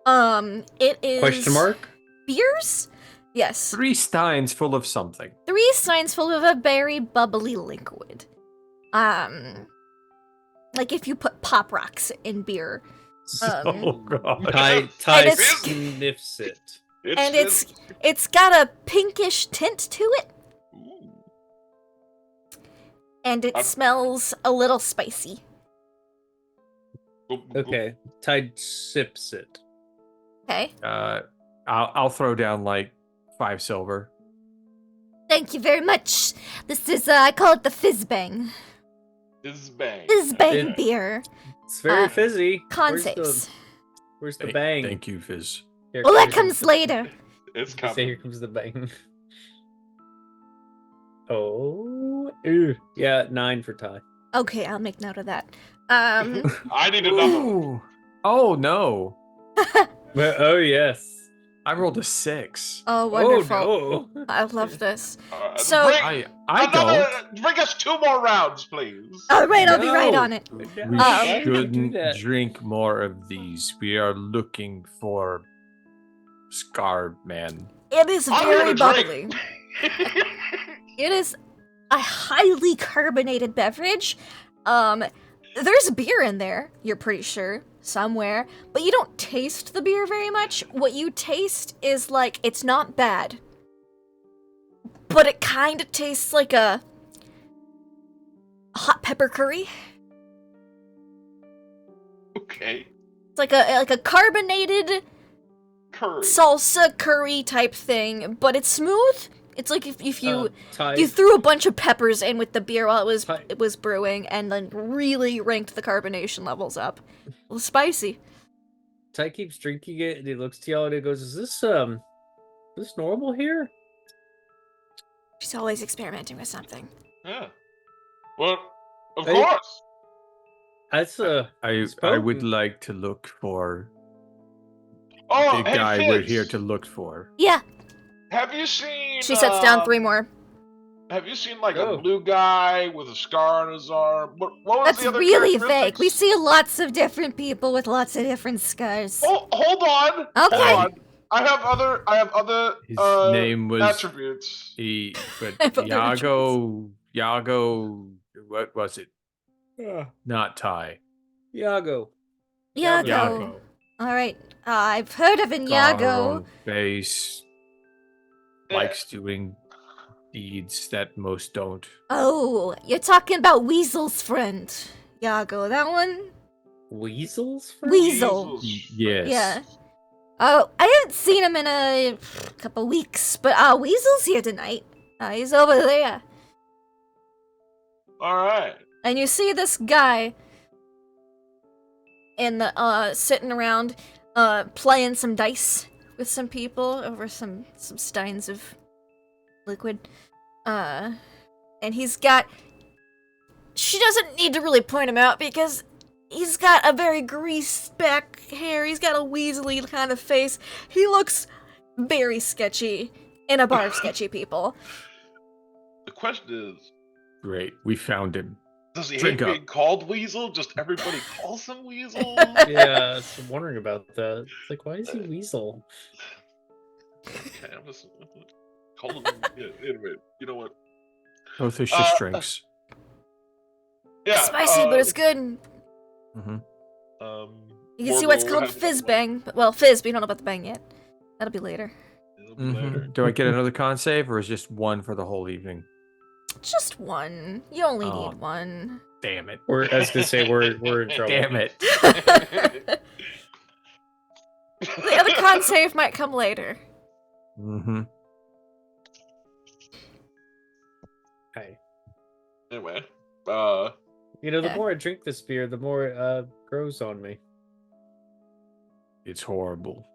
It is... Question mark? beers? Yes. 3 steins full of something. 3 steins full of a very bubbly liquid. Like if you put Pop Rocks in beer. Oh god. Ty sniffs it. It's got a pinkish tint to it. Ooh. And it smells a little spicy. Okay, Ty sips it. Okay. I'll throw down like 5 silver. Thank you very much. This is I call it the Fizzbang. Fizzbang beer. It's very fizzy. Con saves. Where's the bang? Thank you, Fizz. Well, that comes later. It's coming. Say here comes the bang. Yeah, 9 for Ty. Okay, I'll make note of that. I need another one. Ooh. Oh no. Oh yes. I rolled a 6. Oh, wonderful. Oh no. I love this. So, I don't. Bring us 2 more rounds, please. all right, I'll be right on it. We Why would you do shouldn't that? drink more of these. We are looking for Scar Man. It is I'm very gonna bubbly. drink. It is a highly carbonated beverage. There's beer in there, you're pretty sure, somewhere, but you don't taste the beer very much. What you taste is like, it's not bad, but it kind of tastes like a hot pepper curry. Okay. It's like a carbonated Curry. salsa curry type thing, but it's smooth. It's like if you Ty, you threw a bunch of peppers in with the beer while Ty- it was brewing, and then really ranked the carbonation levels up. A little spicy. Ty keeps drinking it, and he looks to y'all and he goes, "Is this normal here?" She's always experimenting with something. Yeah. Well, of Hey. course. That's I would like to look for Oh, the hey, guy Fizz. we're here to look for. Yeah. Have you seen? She sets down 3 more. Have you seen like Oh. a blue guy with a scar on his arm? What was That's the other really vague. characteristics? We see lots of different people with lots of different scars. Oh, hold on. Okay. Hold on. I have other His name was attributes. but Yago, what was it? Not Ty. Yago. Yago. All right. I've heard of Scar Yago. on face. Likes doing deeds that most don't. Oh, you're talking about Weasel's friend. Yago, that one? Weasels? Weasel. Yes. Yeah. Oh, I haven't seen him in a couple weeks, but Weasel's here tonight. He's over there. All right. And you see this guy in the sitting around playing some dice with some people over some steins of liquid. And he's got... She doesn't need to really point him out because he's got a very greased back hair. He's got a weaselly kind of face. He looks very sketchy in a bar of sketchy people. The question is, Great. We found him. does he Drink hate up. being called Weasel? Just everybody calls him Weasel? Yeah, I was wondering about that. It's like, why is he Weasel? Okay, I'm just call him. Yeah, anyway, you know what? Both his just drinks. Yeah. Spicy, but it's good. Mm-hmm. You can see why it's Morgul called has- Fizz Bang. Well, Fizz, but you don't know about the bang yet. That'll be later. It'll be later. Do I get another con save, or is just one for the whole evening? Just one. You only Oh. need one. Damn it. I was gonna say we're in trouble. Damn it. The other con save might come later. Mm-hmm. Hey. Anyway, The Yeah. more I drink this beer, the more it grows on me. It's horrible.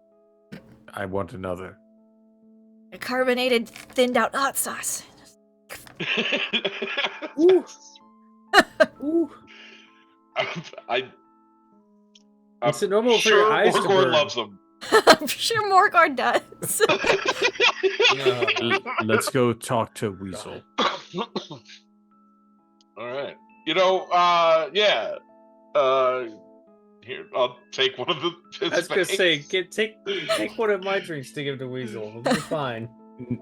I want another. A carbonated, thinned out hot sauce. Ooh. Ooh. It's normal for your eyes to Morgul burn. loves him. I'm sure Morgard does. Let's go talk to Weasel. All right. You know, yeah. Here, I'll take one of the. I was gonna say, take one of my drinks to give to Weasel. It'll be fine.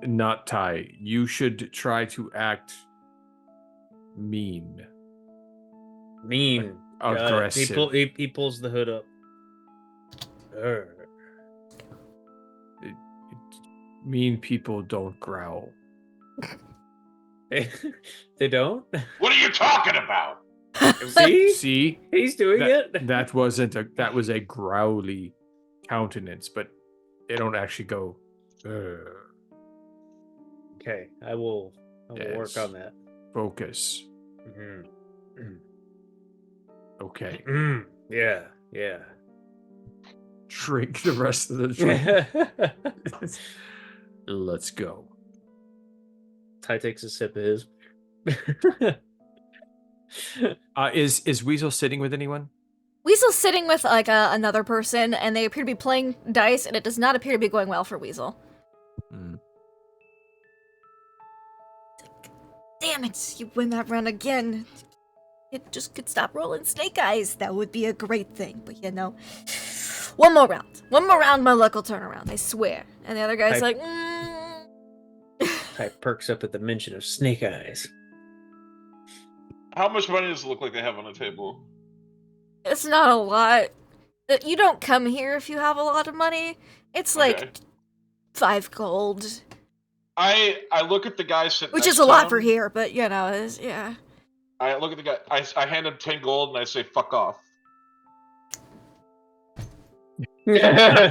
Not Ty. You should try to act mean. Mean. Aggressive. He pulls the hood up. Mean people don't growl. They don't? What are you talking about? See? He's doing it. That was a growly countenance, but they don't actually go. Okay, I will work on that. Focus. Mm-hmm. Okay. Yeah. Drink the rest of the drink. Let's go. Ty takes a sip of his. Is Weasel sitting with anyone? Weasel's sitting with like another person, and they appear to be playing dice, and it does not appear to be going well for Weasel. Damn it! You win that round again. It just could stop rolling snake eyes. That would be a great thing, but you know, one more round, my luck will turn around. I swear. And the other guy's like, Ty perks up at the mention of snake eyes. How much money does it look like they have on the table? It's not a lot. You don't come here if you have a lot of money. It's like 5 gold. I look at the guy sitting which next is a to lot him. for here, but you know, yeah. I look at the guy. I hand him 10 gold and I say, "Fuck off." The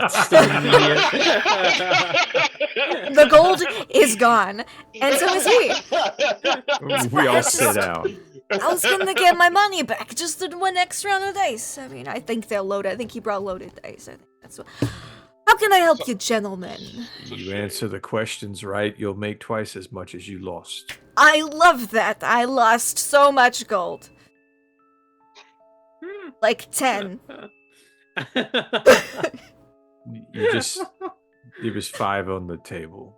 gold is gone, and so is he. We all sit down. I was gonna get my money back just in one next round of dice. I mean, I think they'll load. I think he brought loaded dice. I think that's what. How can I help you, gentlemen? You answer the questions right, you'll make twice as much as you lost. I love that. I lost so much gold. Like 10. It was 5 on the table.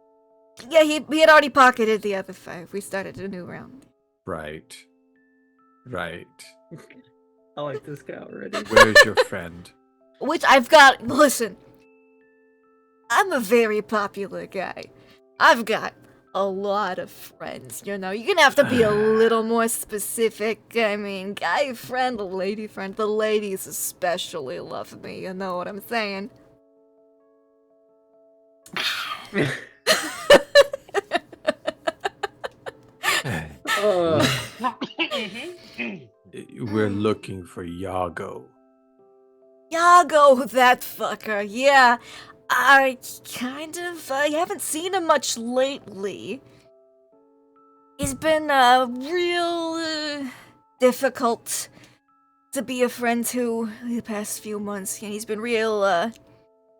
Yeah, he had already pocketed the other 5. We started a new round. Right. I like this guy already. Where's your friend? Which I've got. Listen, I'm a very popular guy. I've got a lot of friends, you know. You're gonna have to be a little more specific. I mean, guy friend, lady friend. The ladies especially love me, you know what I'm saying? We're looking for Yago. Yago, that fucker, yeah. I haven't seen him much lately. He's been, real, difficult to be a friend to the past few months, and he's been real,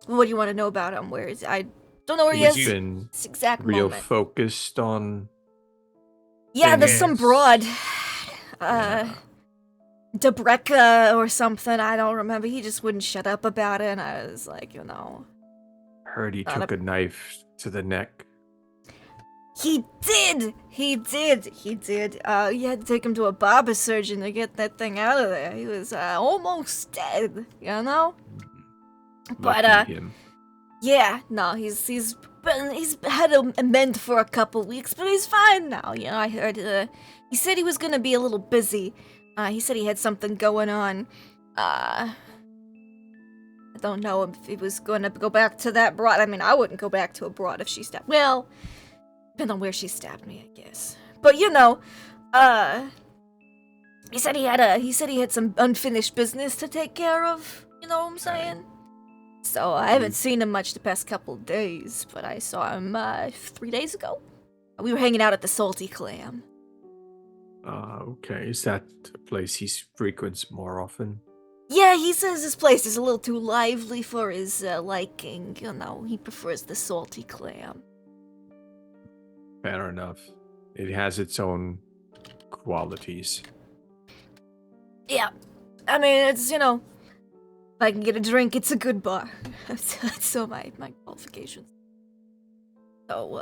what do you want to know about him? I don't know where he is. He's been this exact real moment. focused on... Yeah, there's some broad, Berecca or something, I don't remember. He just wouldn't shut up about it, and I was like, you know... Heard he took a knife to the neck. He did! He had to take him to a barber surgeon to get that thing out of there. He was, almost dead, you know? But, him. yeah, no, he's had a mend for a couple weeks, but he's fine now, you know? I heard, he said he was gonna be a little busy. He said he had something going on. I don't know if he was gonna go back to that broad. I mean, I wouldn't go back to a broad if she stabbed. Well, depends on where she stabbed me, I guess. But you know, he said he had some unfinished business to take care of. You know what I'm saying? So I haven't seen him much the past couple of days, but I saw him 3 days ago. We were hanging out at the Salty Clam. Okay. Is that a place he frequents more often? Yeah, he says this place is a little too lively for his liking. You know, he prefers the Salty Clam. Fair enough. It has its own qualities. Yeah. I mean, it's, you know, if I can get a drink, it's a good bar. That's all my qualifications. So,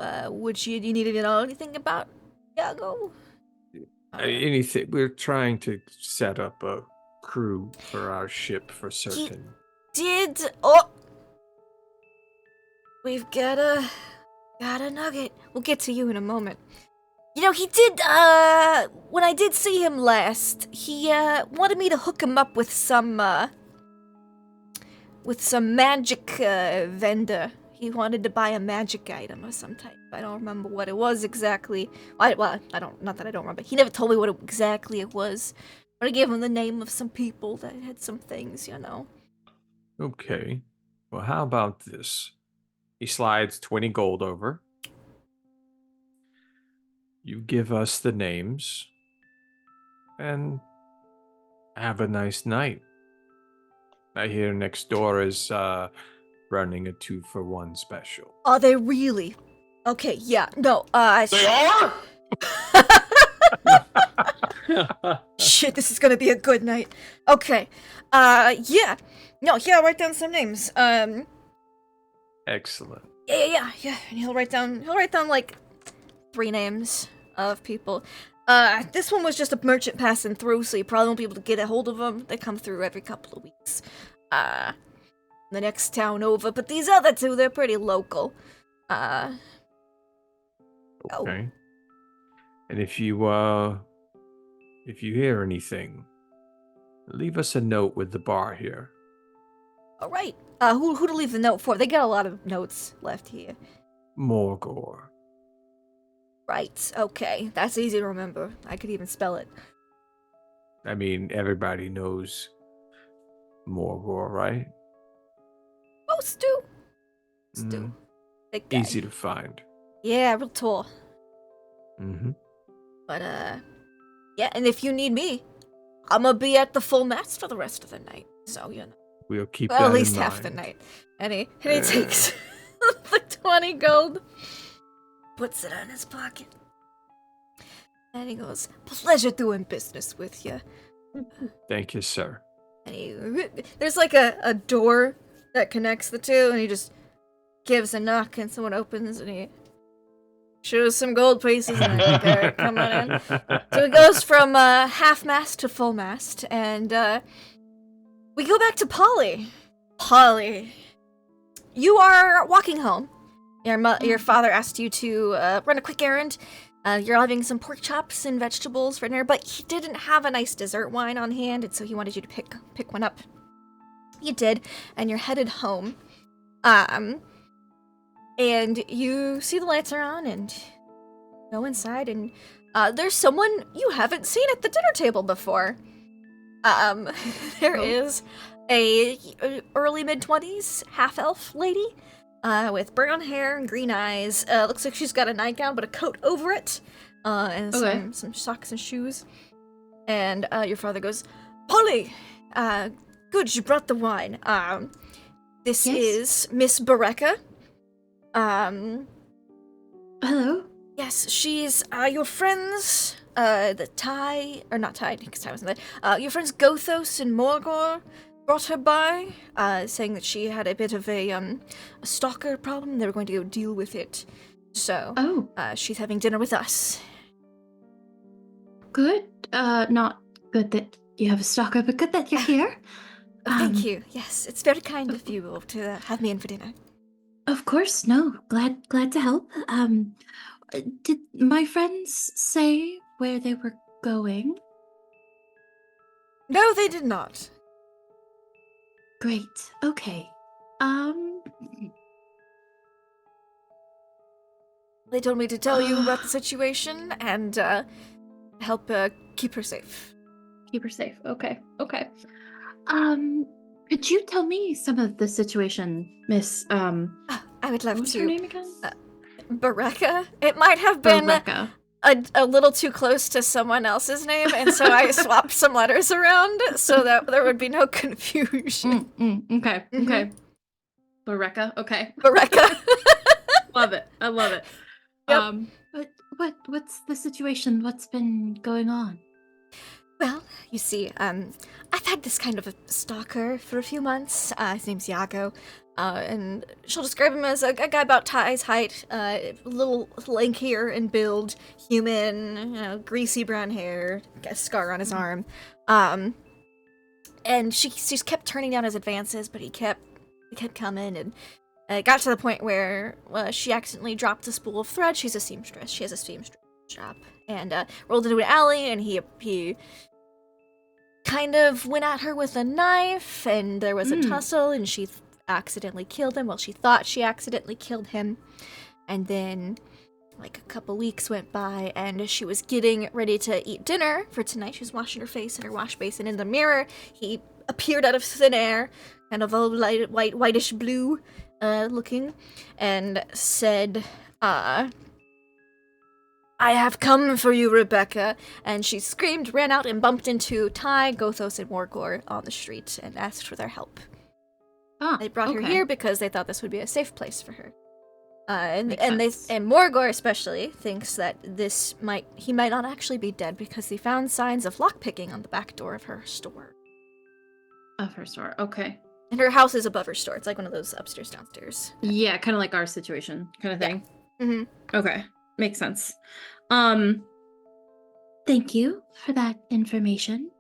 do you need to know anything about Yago? Anything. We're trying to set up a crew for our ship for certain. We've got a nugget. We'll get to you in a moment. You know, he did, when I did see him last, he, wanted me to hook him up with some magic, vendor. He wanted to buy a magic item of some type. I don't remember what it was exactly. Not that I don't remember. He never told me what exactly it was. But I gave him the name of some people that had some things, you know. Okay. Well, how about this? He slides 20 gold over. You give us the names. And have a nice night. I hear next door is running a 2-for-1 special. Are they really? Okay, yeah, no, They are? Shit, this is gonna be a good night. Okay, yeah. No, yeah, I'll write down some names. Excellent. Yeah. And he'll write down like 3 names of people. This one was just a merchant passing through, so you probably won't be able to get a hold of them. They come through every couple of weeks. The next town over, but these other 2, they're pretty local. Okay. Oh. And if you hear anything, leave us a note with the bar here. All right. Who to leave the note for? They got a lot of notes left here. Morgor. Right. Okay. That's easy to remember. I could even spell it. I mean, everybody knows Morgor, right? Oh, Stu. Big guy. Easy to find. Yeah, real tall. Mm-hmm. But, yeah, and if you need me, I'm gonna be at the full mast for the rest of the night. So, you know. We'll keep that at least in half mind. the night. And he takes the 20 gold, puts it in his pocket. And he goes, pleasure doing business with you. Thank you, sir. And there's like a door that connects the 2, and he just gives a knock, and someone opens, and he shows some gold pieces, and they're like, all right, come on in. So it goes from half mast to full mast, and we go back to Polly. Polly, you are walking home. Your father asked you to run a quick errand. You're having some pork chops and vegetables for dinner, but he didn't have a nice dessert wine on hand, and so he wanted you to pick one up. You did, and you're headed home. And you see the lights are on, and go inside, and there's someone you haven't seen at the dinner table before. There is a early mid-20s half-elf lady with brown hair and green eyes. Looks like she's got a nightgown but a coat over it, and some socks and shoes. And your father goes, Polly, good, you brought the wine. This is Miss Berecca. Hello? Yes, she's your friends, not Ty, because Ty wasn't there. Your friends Gothos and Morgor brought her by, saying that she had a bit of a stalker problem. They were going to go deal with it. So, she's having dinner with us. Good. Not good that you have a stalker, but good that you're here. Thank you. Yes, it's very kind of you to have me in for dinner. Of course, no. Glad to help. Did my friends say where they were going? No, they did not. Great. Okay. They told me to tell you about the situation and help keep her safe. Keep her safe. Okay. Could you tell me some of the situation, Miss, I would love what's to. her name again? Berecca. It might have been Berecca. a little too close to someone else's name, and so I swapped some letters around so that there would be no confusion. Okay. Berecca. Okay. Berecca. Love it. I love it. Yep. What's the situation? What's been going on? Well, you see, I've had this kind of a stalker for a few months. His name's Iago, and she'll describe him as a guy about Ty's height, a little lankier in build, human, greasy brown hair, got a scar on his arm. and she just kept turning down his advances, but he kept coming, and it got to the point where she accidentally dropped a spool of thread. She's a seamstress. She has a seamstress shop, and rolled into an alley, and he kind of went at her with a knife, and there was a tussle, and she accidentally killed him. Well, she thought she accidentally killed him, and then like a couple weeks went by, and she was getting ready to eat dinner for tonight. She was washing her face in her wash basin. In the mirror, he appeared out of thin air, kind of a whitish blue looking, and said, I have come for you, Berecca. And she screamed, ran out, and bumped into Ty, Gothos, and Morgor on the street and asked for their help. They brought her here because they thought this would be a safe place for her. And Morgor especially thinks that he might not actually be dead because he found signs of lockpicking on the back door of her store. Of her store, okay. And her house is above her store. It's like one of those upstairs, downstairs. Yeah, kind of like our situation kind of thing. Yeah. Mm-hmm. Okay, makes sense. Thank you for that information.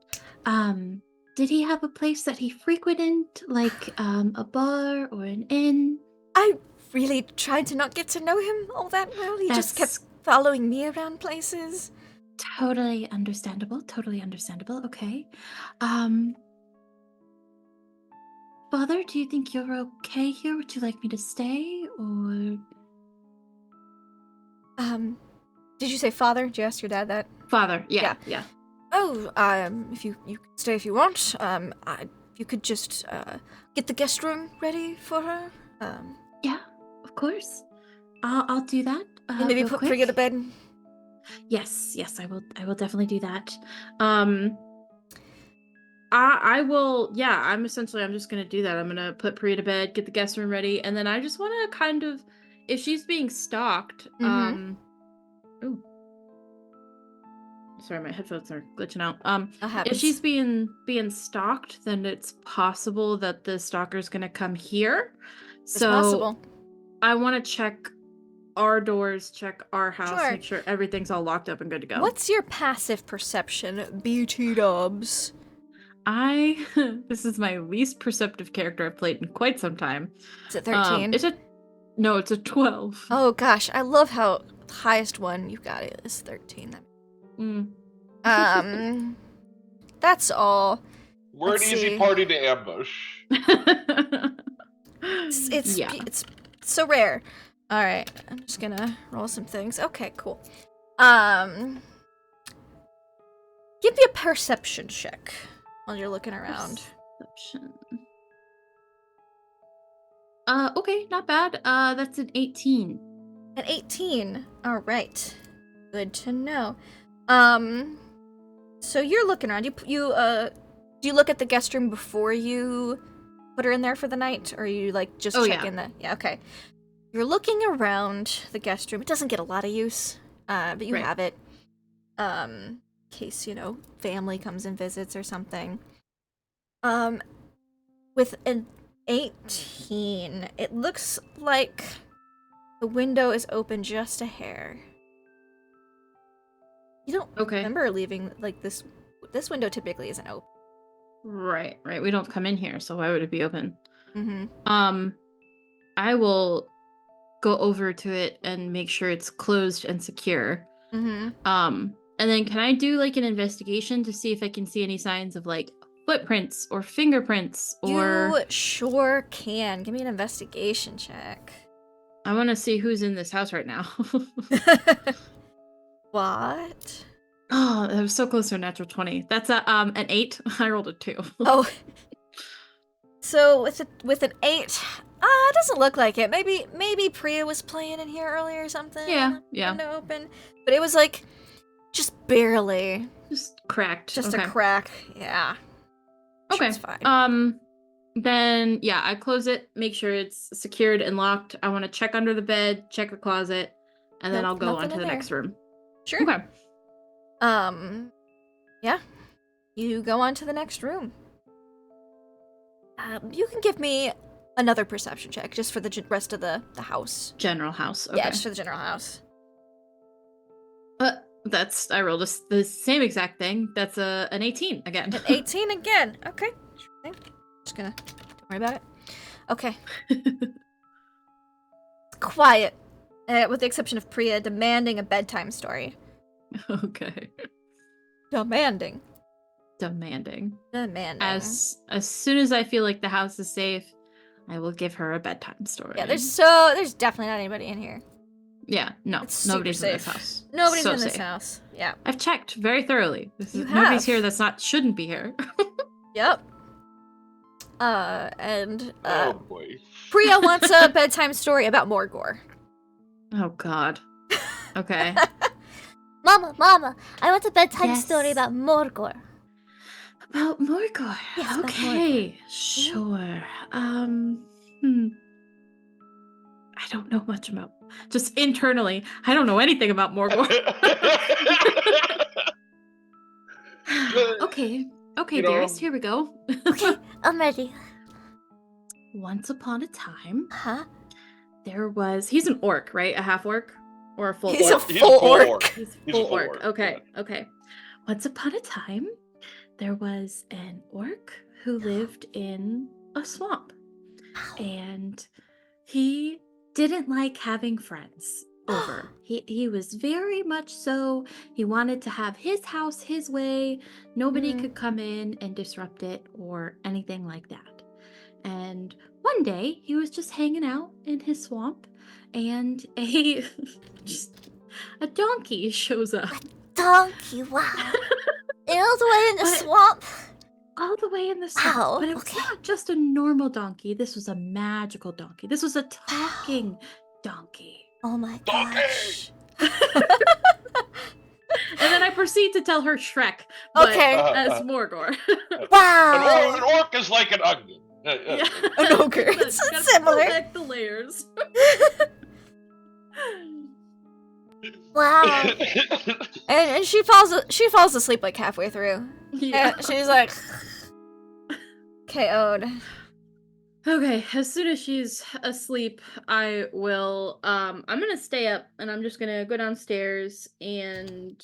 Did he have a place that he frequented, like a bar or an inn? I really tried to not get to know him all that well. He just kept following me around places. Totally understandable. Okay. Father, do you think you're okay here? Would you like me to stay, or... Did you say father? Did you ask your dad that? Father, yeah. Oh, if you can stay if you want. If you could just, get the guest room ready for her. Yeah, of course. I'll do that. And maybe put Priya to bed. Yes, I will definitely do that. I will, yeah, I'm just gonna do that. I'm gonna put Priya to bed, get the guest room ready, and then I just wanna kind of, if she's being stalked, ooh. Sorry, my headphones are glitching out. If she's being stalked, then it's possible that the stalker's gonna come here. It's possible. I wanna check our doors, check our house, make sure everything's all locked up and good to go. What's your passive perception, BT Dubs? This is my least perceptive character I've played in quite some time. Is it 13? It's a 12. Oh gosh, I love how the highest one you got is 13. That's all. We're an easy party to ambush. It's so rare. All right, I'm just gonna roll some things. Okay, cool. Give me a perception check while you're looking around. Perception. Okay, not bad. That's an 18. An 18. All right. Good to know. So you're looking around. Do you look at the guest room before you put her in there for the night, or you like just check in the? Yeah. Okay. You're looking around the guest room. It doesn't get a lot of use, but you have it, in case family comes and visits or something. With an 18, it looks like the window is open just a hair. You don't remember leaving, like, this window typically isn't open. Right. We don't come in here, so why would it be open? Mm-hmm. I will go over to it and make sure it's closed and secure. Mm-hmm. And then can I do, like, an investigation to see if I can see any signs of, like, footprints or fingerprints or... You sure can. Give me an investigation check. I want to see who's in this house right now. What? Oh, that was so close to a natural 20. That's an 8. I rolled a 2. Oh. So with an 8, it doesn't look like it. Maybe Priya was playing in here earlier or something. Yeah. Window open, but it was like just barely. Just cracked. Just a crack. Yeah. Okay. It's fine. Then I close it, make sure it's secured and locked. I want to check under the bed, check the closet, and then I'll go on to the next room. Sure. Okay. Yeah. You go on to the next room. You can give me another perception check just for the rest of the house. General house. Okay. Yeah, just for the general house. I rolled the same exact thing. That's an 18 again. An 18 again. Okay. Just gonna don't worry about it. Okay. Quiet. With the exception of Priya demanding a bedtime story. Okay. Demanding. As soon as I feel like the house is safe, I will give her a bedtime story. Yeah, there's definitely not anybody in here. Yeah, no, It's nobody's super in safe. this house. Nobody's So in this safe. house. Yeah. I've checked very thoroughly. have. Nobody's here that's shouldn't be here. Yep. Oh boy. Priya wants a bedtime story about Morgor. Oh God. Okay. Mama, I want a bedtime Yes. story about Morgor. About Morgor. Yes, about Okay, sure. I don't know much about. Just internally, I don't know anything about Morgor. Okay, You know- dearest, here we go. Okay, I'm ready. Once upon a time, Huh? he's an orc, right? A half orc? Or a full He's a orc? He's full full orc. orc. He's He's a full full orc. orc, Okay, okay. Once upon a time, there was an orc who lived in a swamp. And he didn't like having friends over. He was very much so. He wanted to have his house his way. Nobody could come in and disrupt it or anything like that. And one day he was just hanging out in his swamp and a donkey shows up. Donkey, wow. All the way in the But- swamp. All the way in the swamp. Wow, But it was okay. not just a normal donkey. This was a magical donkey. This was a talking donkey. Oh my Donkey! gosh. And then I proceed to tell her Shrek, but Okay. as Morgor. Wow. An orc is like an onion. Yeah. An ogre. It's Gotta similar. peel back the layers. Wow. And she falls asleep like halfway through. Yeah. And she's like KO'd. Okay, as soon as she's asleep, I will I'm gonna stay up and I'm just gonna go downstairs and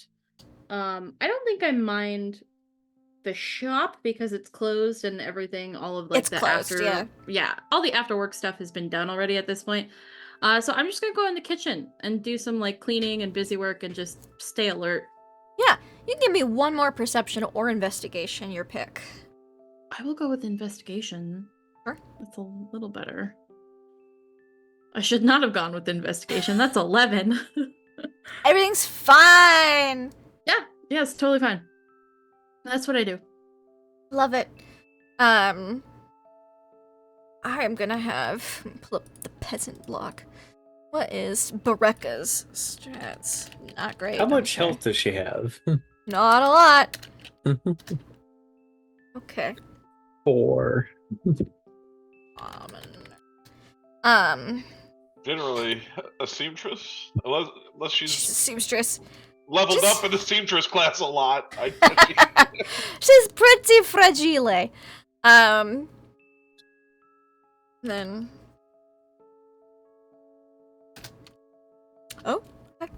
I don't think I mind the shop because it's closed and everything, all of like It's the closed, after yeah. all the after work stuff has been done already at this point. So I'm just gonna go in the kitchen and do some like cleaning and busy work and just stay alert. Yeah, you can give me one more perception or investigation, your pick. I will go with investigation. Sure. That's a little better. I should not have gone with investigation. That's 11. Everything's fine. Yeah, it's totally fine. That's what I do. Love it. I am gonna pull up the peasant block. What is Berecca's strats? Not great. How much okay. health does she have? Not a lot. Okay. 4. Generally, a seamstress, unless She's she's a seamstress. leveled just- up in the seamstress class a lot. She's pretty fragile. Then. Oh. Okay.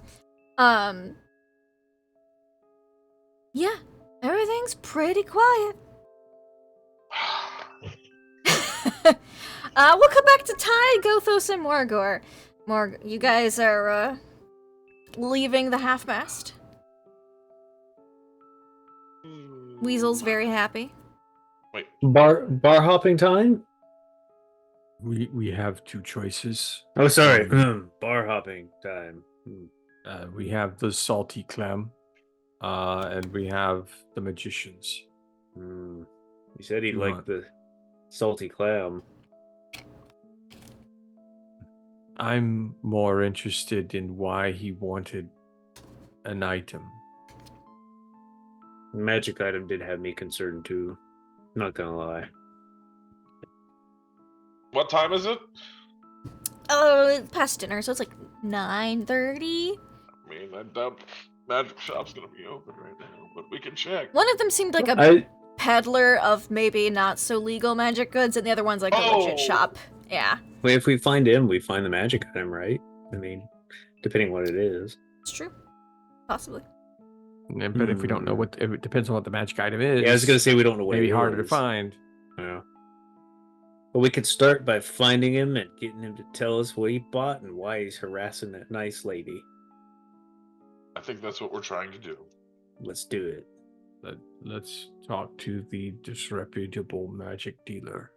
Yeah, everything's pretty quiet. We'll come back to Ty, Gothos, and Morgor. You guys are leaving the half-mast. Weasel's very happy. Wait, Bar hopping time? We have two choices. Oh, sorry. Bar hopping time. We have the salty clam, and we have the magicians. He said he You liked want- the salty clam. I'm more interested in why he wanted an item. Magic item did have me concerned too. Not gonna lie. what time is it? Oh, it's past dinner, so it's like 9:30. I mean, I doubt magic shop's gonna be open right now, but we can check. One of them seemed like a I peddler of maybe not so legal magic goods, and the other one's like a legit Oh. shop. Yeah, well, if we find him, we find the magic item, right? I mean, depending what it is. it's true. Possibly. But if we don't know what, it depends on what the magic item is. Yeah, I was gonna say we don't know what maybe it harder to is. find. Yeah. But we could start by finding him and getting him to tell us what he bought and why he's harassing that nice lady. I think that's what we're trying to do. Let's do it. Let's talk to the disreputable magic dealer.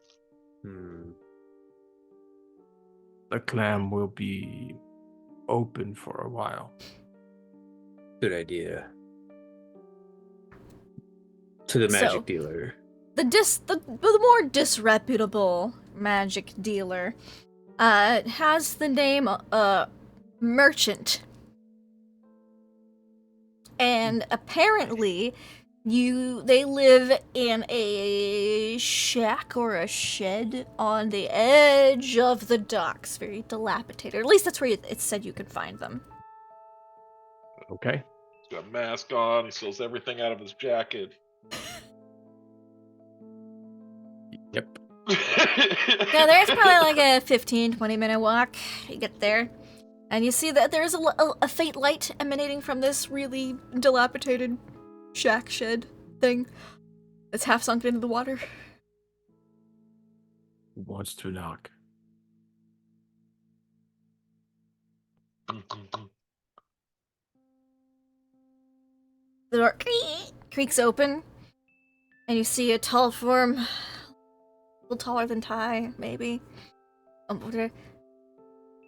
The clam will be open for a while. Good idea. To the magic dealer. The more disreputable magic dealer has the name Merchant. And apparently they live in a shack or a shed on the edge of the docks, very dilapidated. At least that's where it said you could find them. Okay. He's got a mask on, he sells everything out of his jacket. Yep. Yeah, there's probably like a 15-20 minute walk. You get there, and you see that there's a faint light emanating from this really dilapidated shack shed thing that's half sunk into the water. Who wants to knock? The door creaks open, and you see a tall form, a little taller than Ty, maybe.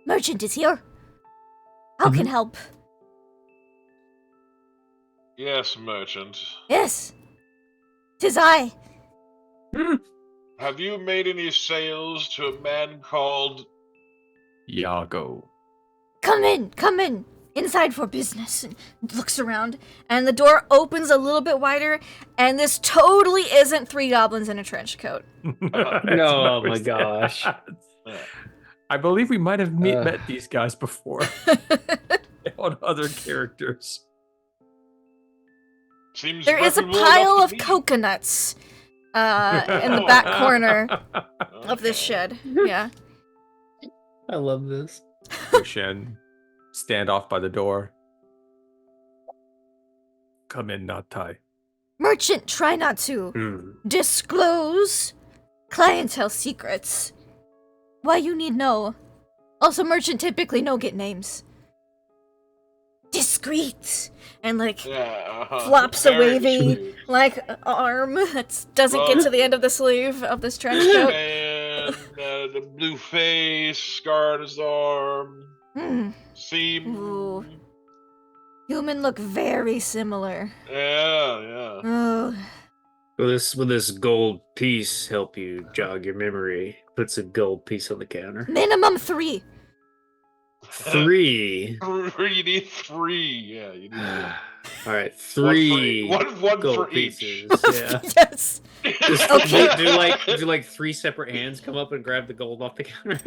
Merchant is here. How can help? Yes, merchant. Yes, 'tis I. Have you made any sales to a man called Iago? Come in. Inside for business. And looks around, and the door opens a little bit wider, and this totally isn't 3 goblins in a trench coat. No, oh my gosh. I believe we might have met these guys before on other characters. Seems There is a reputable pile enough of to me. coconuts in the back corner of this shed. Yeah. I love this. Push in, stand off by the door. Come in, not Ty. Merchant, try not to disclose clientele secrets. Why you need know? Also, merchant typically no get names. Discreet and flops a Very wavy discreet. arm that doesn't get to the end of the sleeve of this trench coat. And the blue face, scar on his arm. Seam. Ooh. Human look very similar. Yeah. Oh. Will this gold piece help you jog your memory? Puts a gold piece on the counter. Minimum 3. 3. You need 3. Yeah, you need 3. All right, 3 One gold for each. pieces. Yeah. Yes. Okay. Do like 3 separate hands come up and grab the gold off the counter?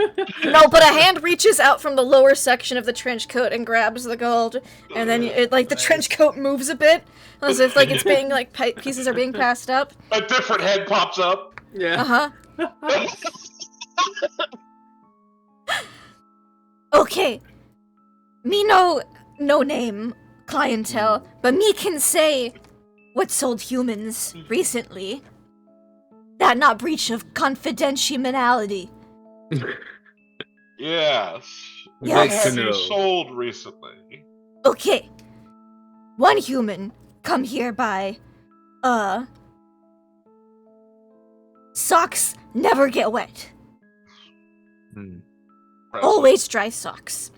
No, but a hand reaches out from the lower section of the trench coat and grabs the gold, and then the trench coat moves a bit, as if it's being pieces are being passed up. A different head pops up. Yeah. Okay. Me no name clientele, but me can say what sold humans recently. That not breach of confidentiality. Yes. Yes. What have you sold recently? Okay. One human come here by socks never get wet. Always dry socks.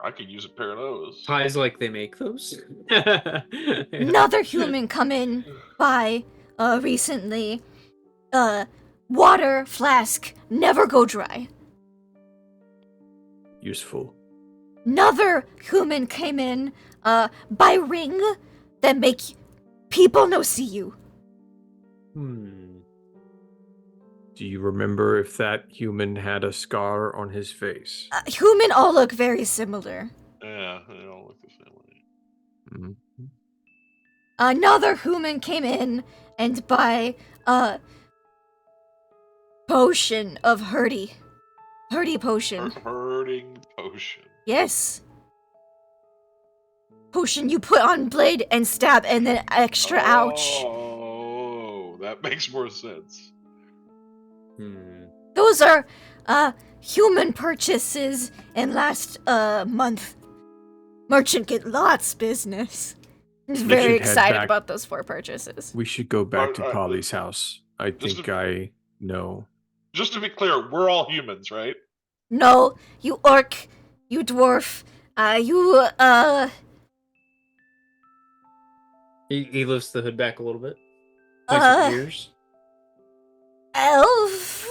I could use a pair of those. Pies like they make those. Another human come in by recently. Water flask never go dry. Useful. Another human came in by ring that make people no see you. Do you remember if that human had a scar on his face? Human all look very similar. Yeah, they all look the same way. Another human came in and by potion of hurdy potion. Hurting potion. Yes. potion you put on blade and stab, and then extra ouch. Oh, that makes more sense. Those are human purchases, and last month, merchant get lots business. He's very excited about those 4 purchases. We should go back to Polly's house. I think I know. Just to be clear, we're all humans, right? No, you orc, you dwarf, you He lifts the hood back a little bit. Points ears. elf,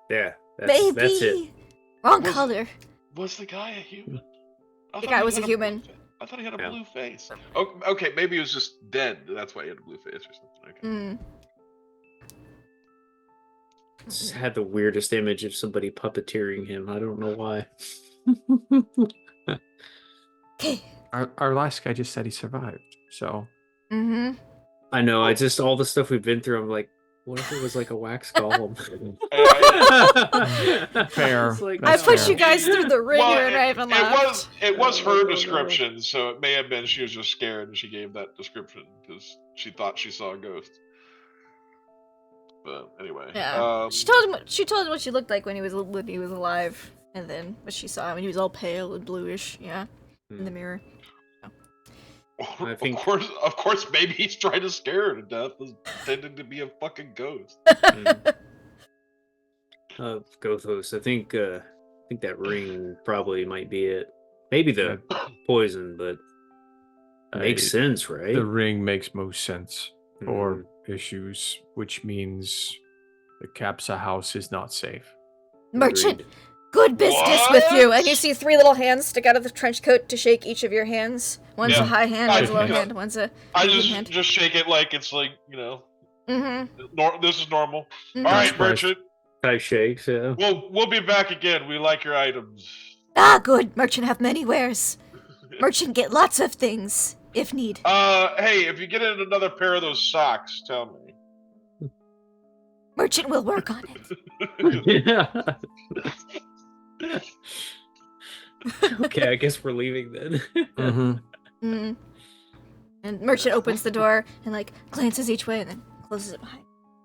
Yeah, baby. that's it. Wrong color. Was the guy a human? The guy was a human. I thought he had a blue face. Oh, okay, maybe he was just dead. That's why he had a blue face or something. Okay. Just had the weirdest image of somebody puppeteering him. I don't know why. Okay. Our last guy just said he survived, so. I know. I just all the stuff we've been through. I'm like, what if it was like a wax golem? Fair. Like, I put you guys through the ringer and I haven't laughed. It was her description, so it may have been she was just scared and she gave that description because she thought she saw a ghost. But anyway, Yeah. She told him what she looked like when he was alive, and then what she saw when he was all pale and bluish. Yeah, in the mirror. I think... Of course, maybe he's trying to scare her to death, pretending to be a fucking ghost. Gothos. I think that ring probably might be it. Maybe the poison, but it makes sense, right? The ring makes most sense for issues, which means the Capsa house is not safe. Merchant, good business with you. And you see 3 little hands stick out of the trench coat to shake each of your hands. One's a high hand, one's a low hand, one's a medium hand. I just shake it like it's like, you know, this is normal. All right, merchant. I shake, yeah. We'll be back again. We like your items. Ah, good. Merchant have many wares. Merchant get lots of things, if need. Hey, if you get in another pair of those socks, tell me. Merchant will work on it. Yeah. Okay, I guess we're leaving then. And Merchant opens the door and like glances each way and then closes it behind.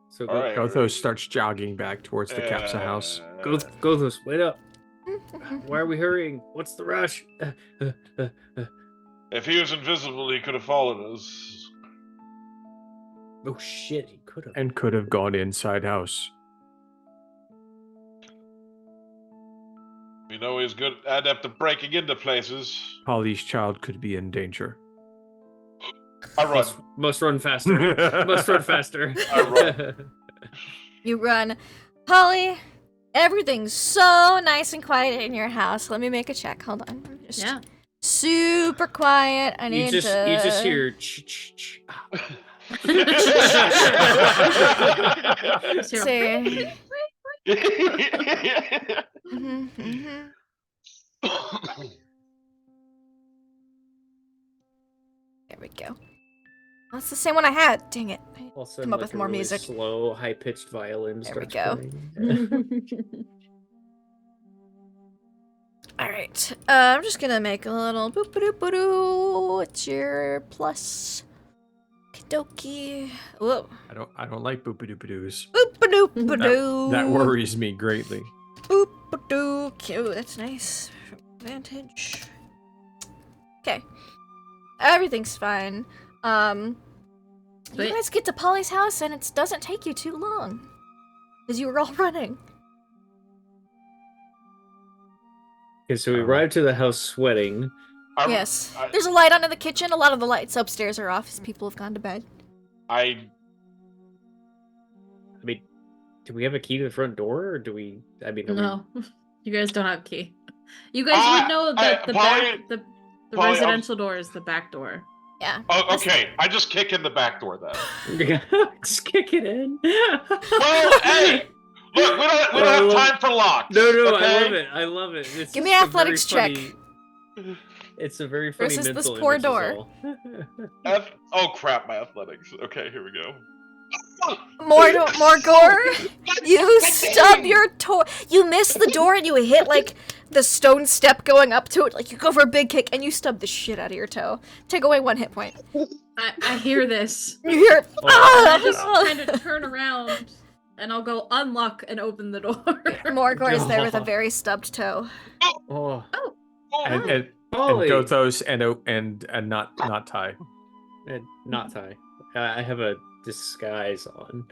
So Gothos starts jogging back towards the Capsa house. Gothos, wait up. Why are we hurrying? What's the rush? If he was invisible, he could have followed us. Oh shit, he could have. And could have gone inside house. We know he's good, adept at breaking into places. Polly's child could be in danger. I run. Must run faster. Must run faster. I run. You run. Polly, everything's so nice and quiet in your house. Let me make a check. Hold on. Super quiet. I need You just hear ch-ch-ch. See. There we go. That's the same one I had. Dang it. Come up with more really music. Slow, high-pitched violin. There we starts go. playing. All right. I'm just gonna make a little boop ba doop ba doo. What's your plus? Kidoki. Whoa. I don't like boop-a-doop-a-doos. Boop ba doop ba doo. That worries me greatly. Boop ba doo. Cute. That's nice. Advantage. Okay. Everything's fine. You guys get to Polly's house and it doesn't take you too long. Because you were all running. Okay, so we arrived to the house sweating. Yes. There's a light on in the kitchen. A lot of the lights upstairs are off as people have gone to bed. I mean, do we have a key to the front door, or do we? I mean, no, you guys don't have a key. You guys would know that the residential door is the back door. Yeah. Oh, okay. I just kick in the back door then. Just kick it in. Well, hey, look, we don't have time for locks. No, okay? I love it. It's Give me an athletics check. It's a very funny versus mental this poor image door. Oh crap, my athletics. Okay, here we go. More gore. You stub your toe. You miss the door and you hit like the stone step going up to it. Like you go for a big kick and you stub the shit out of your toe. Take away 1 hit point. I hear this. You hear it. And I just kind of turn around and I'll go unlock and open the door. Morgor is there with a very stubbed toe. Oh. And Polly. Gothos and not Ty. Not Ty. I have a disguise on,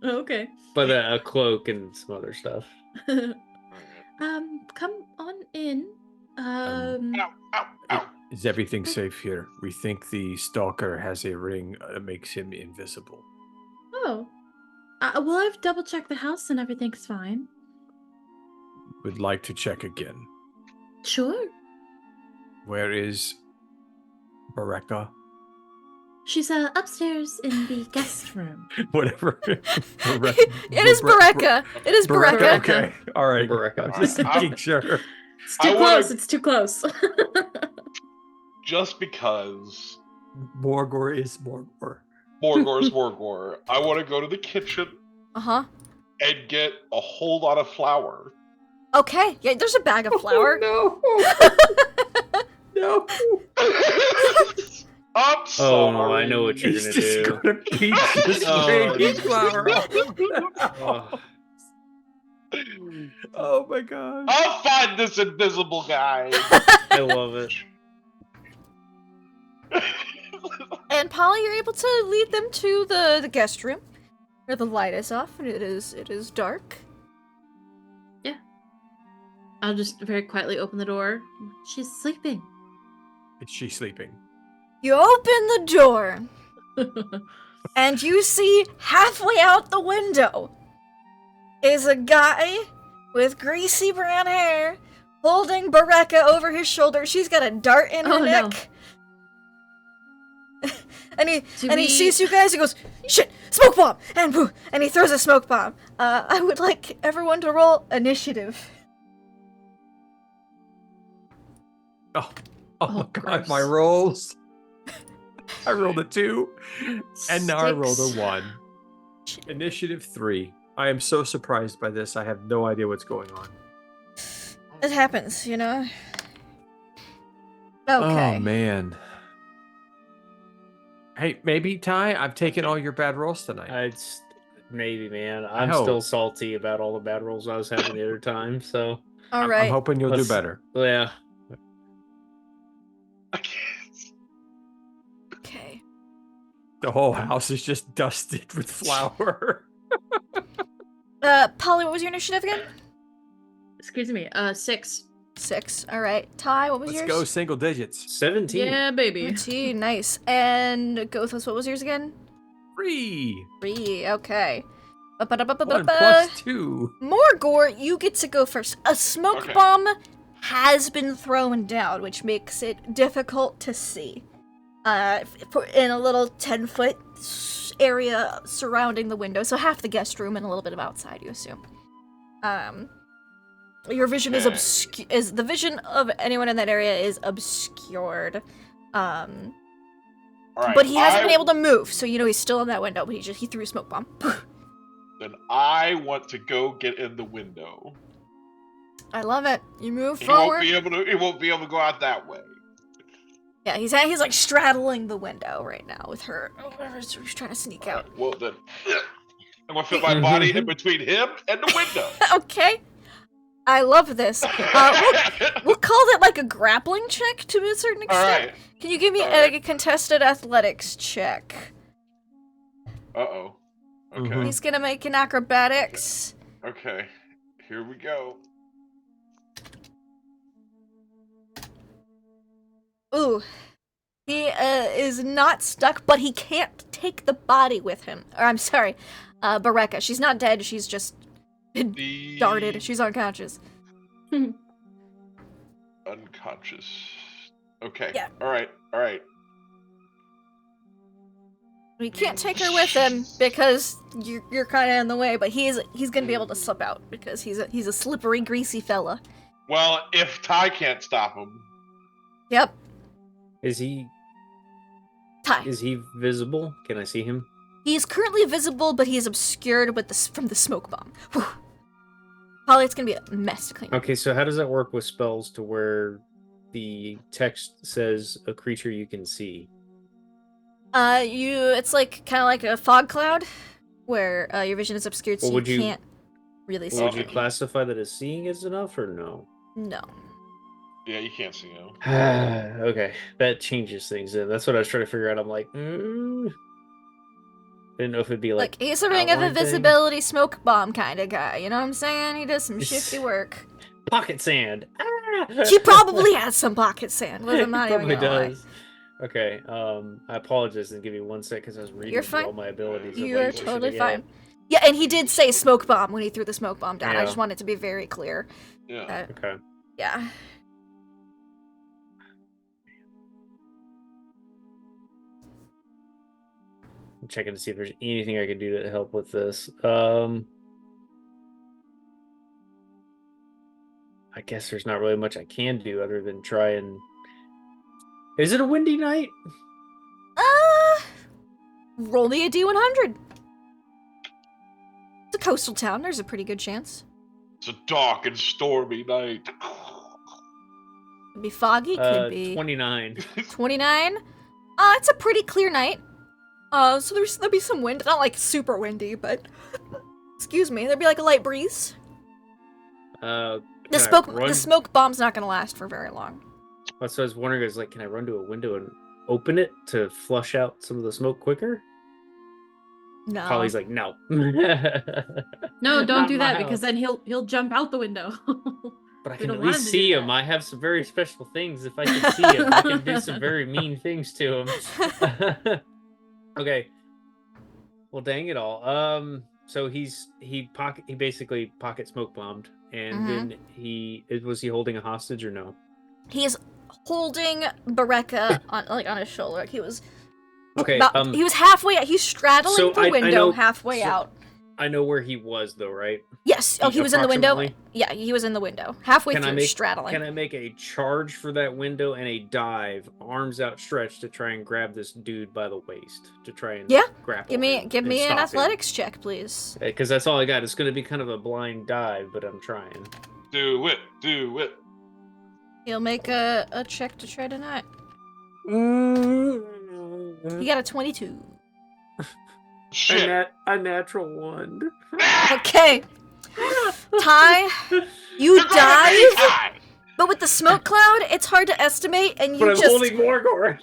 Okay. but a cloak and some other stuff. Come on in. Ow, ow. Is everything safe here? We think the Stalker has a ring that makes him invisible. Oh. Well, I've double checked the house and everything's fine. Would like to check again. Sure. Where is Berecca? She's upstairs in the guest room. Whatever. It is Berecca. It is Berecca. Okay. All right. Berecca. Just making sure. It's too close. It's too close. Just because Morgor is Morgor. Morgor is Morgor, I want to go to the kitchen Uh-huh. and get a whole lot of flour. Okay. Yeah, there's a bag of flour. No. No. I'm sorry. Oh no, I know what you're He's gonna just do. gonna beat this Oh, baby flower. Oh. Oh my god. I'll find this invisible guy. I love it. And Polly, you're able to lead them to the guest room, where the light is off and it is dark. Yeah. I'll just very quietly open the door. She's sleeping. Is she sleeping? You open the door, and you see halfway out the window is a guy with greasy brown hair holding Berecca over his shoulder. She's got a dart in her neck. And he sees you guys and goes, "Shit, smoke bomb!" And boo, and he throws a smoke bomb. I would like everyone to roll initiative. Oh my god, my rolls. I rolled a 2, and now I rolled a 1. Initiative 3. I am so surprised by this. I have no idea what's going on. It happens, you know. Okay. Oh man. Hey, maybe Ty, I've taken all your bad rolls tonight. Maybe, man. I'm hope. still salty about all the bad rolls I was having the other time. So All right. I'm hoping you'll do better. yeah. Okay. The whole house is just dusted with flour. Polly, what was your initiative again? Excuse me. 6. 6. All right. Ty, what was Let's yours? go single digits. 17. Yeah, baby. 13, nice. And Gothos, what was yours again? 3. 3, okay. 1 plus 2. Morgor, you get to go first. A smoke bomb has been thrown down, which makes it difficult to see. In a little 10-foot area surrounding the window, so half the guest room and a little bit of outside, you assume. Your vision is the vision of anyone in that area is obscured. All right, But he hasn't been able to move, so you know he's still in that window. But he threw a smoke bomb. Then I want to go get in the window. I love it. You move He forward. won't be able to go out that way. Yeah, he's like straddling the window right now with her. He's trying to sneak out. Well then, I'm gonna fit my body in between him and the window. Okay. I love this. We'll call it like a grappling check to a certain extent. All right. Can you give me a contested athletics check? Uh-oh. Okay. He's gonna make an acrobatics. Okay. Here we go. Ooh. He is not stuck, but he can't take the body with him. Or I'm sorry, Berecca. She's not dead. She's just darted. She's unconscious. Unconscious. Okay. Yeah. All right. We can't take her with him because you're kind of in the way, but he's gonna be able to slip out because he's a slippery, greasy fella. Well, if Ty can't stop him. Yep. Is he Ty. visible? Can I see him? He's currently visible, but he's obscured from the smoke bomb. Whew. Polly, it's gonna be a mess to clean up. Okay, so how does that work with spells to where the text says a creature you can see? It's like kind of like a fog cloud, where your vision is obscured, so you can't really see. Would you classify that as seeing is enough, or no? No. Yeah, you can't see him. Okay, that changes things. Then that's what I was trying to figure out. I'm like, didn't know if it'd be like he's a ring of invisibility smoke bomb kind of guy. You know what I'm saying? He does some shifty work. Pocket sand. He probably has some pocket sand. I'm not even Probably gonna does. Okay, I apologize and give you 1 sec because I was reading You're fine. all my abilities. You're totally fine. Yeah, and he did say smoke bomb when he threw the smoke bomb down. Yeah. I just wanted to be very clear. Yeah. Okay. Yeah. I'm checking to see if there's anything I can do to help with this. I guess there's not really much I can do other than try and... Is it a windy night? Roll me a D100. It's a coastal town. There's a pretty good chance. It's a dark and stormy night. Could be foggy. Could be 29. 29. It's a pretty clear night. So there'll be some wind. Not like super windy, but excuse me. There'll be like a light breeze. The smoke bomb's not gonna last for very long. So I was wondering, is like, can I run to a window and open it to flush out some of the smoke quicker? No. Holly's like, no. No, don't do that because then he'll jump out the window. But I can at least see him. I have some very special things. If I can see him, I can do some very mean things to him. Okay. Well, dang it all. So he basically pocket smoke bombed, and then was he holding a hostage or no? He is holding Berecca on his shoulder. He was okay. He was halfway out. He's straddling the window halfway out. I know where he was though, right? Yes. Oh, he was in the window. Yeah, he was in the window. Halfway through, straddling. Can I make a charge for that window and a dive, arms outstretched, to try and grab this dude by the waist to try and grapple? Give me an athletics check, please. Because that's all I got. It's going to be kind of a blind dive, but I'm trying. Do it. He'll make a check to try tonight. He got a 22. Shit. A natural 1. Okay. Ty, you dive, but with the smoke cloud, it's hard to estimate, and I'm holding Morgor.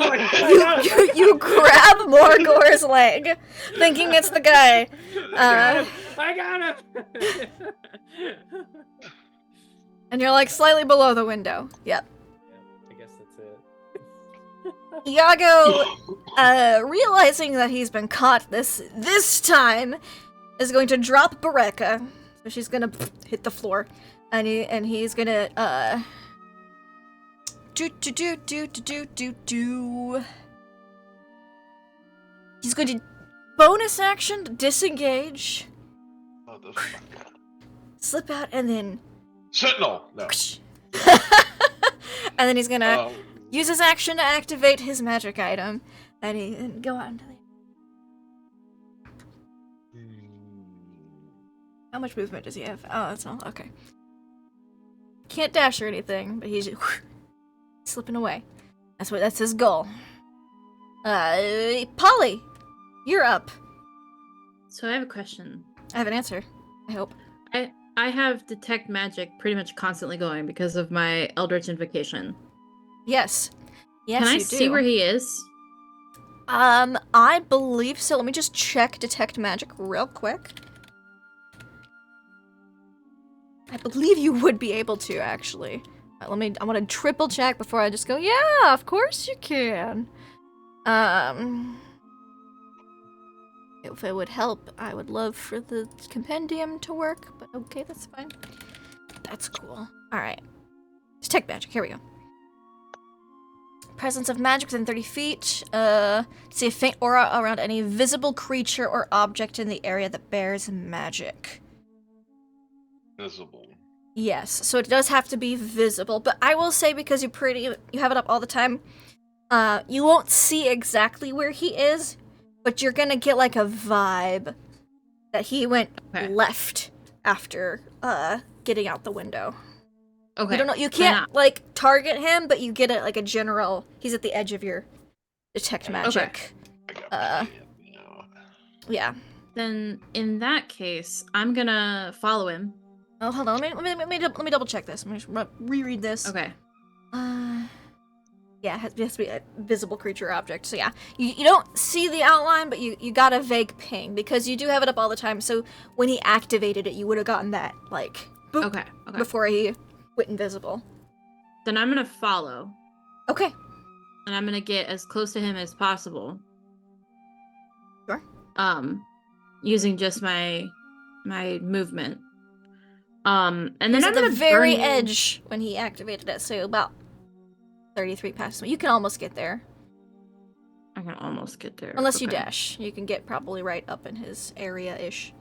you grab Morgor's leg, thinking it's the guy. I got him. And you're like slightly below the window. Yep. I guess that's it. Iago, realizing that he's been caught this time, is going to drop Berecca. So she's gonna hit the floor, and he's gonna He's going to bonus action to disengage, slip out, and then Sentinel. No. And then he's gonna use his action to activate his magic item, and go out into the... How much movement does he have? Oh, that's not... Okay. Can't dash or anything, but he's just slipping away. That's his goal. Polly, you're up. So I have a question. I have an answer, I hope. I have detect magic pretty much constantly going because of my Eldritch Invocation. Yes. Yes, Can I you see do. where he is? I believe so. Let me just check detect magic real quick. I believe you would be able to, actually. I want to triple check before I just go, yeah, of course you can. If it would help, I would love for the compendium to work, but okay, that's fine. That's cool. Alright. Detect magic, here we go. Presence of magic within 30 feet. See a faint aura around any visible creature or object in the area that bears magic. Visible. Yes, so it does have to be visible, but I will say, because you have it up all the time, you won't see exactly where he is, but you're gonna get like a vibe that he went Okay. left after getting out the window. Okay. You don't know. You can't like target him, but you get it like a general. He's at the edge of your detect magic. Yeah. Then in that case, I'm gonna follow him. Oh, hold on. Let me double check this. Let me just reread this. Okay. Yeah, it has to be a visible creature object. So yeah, you don't see the outline, but you got a vague ping because you do have it up all the time. So when he activated it, you would have gotten that like boop Okay. before he went invisible. Then I'm gonna follow, Okay. and I'm gonna get as close to him as possible. Sure. Using just my movement. And then He's I'm at the gonna very burn... edge when he activated it, so about 33 past him. You can almost get there. I can almost get there. Unless you Okay. dash. You can get probably right up in his area-ish.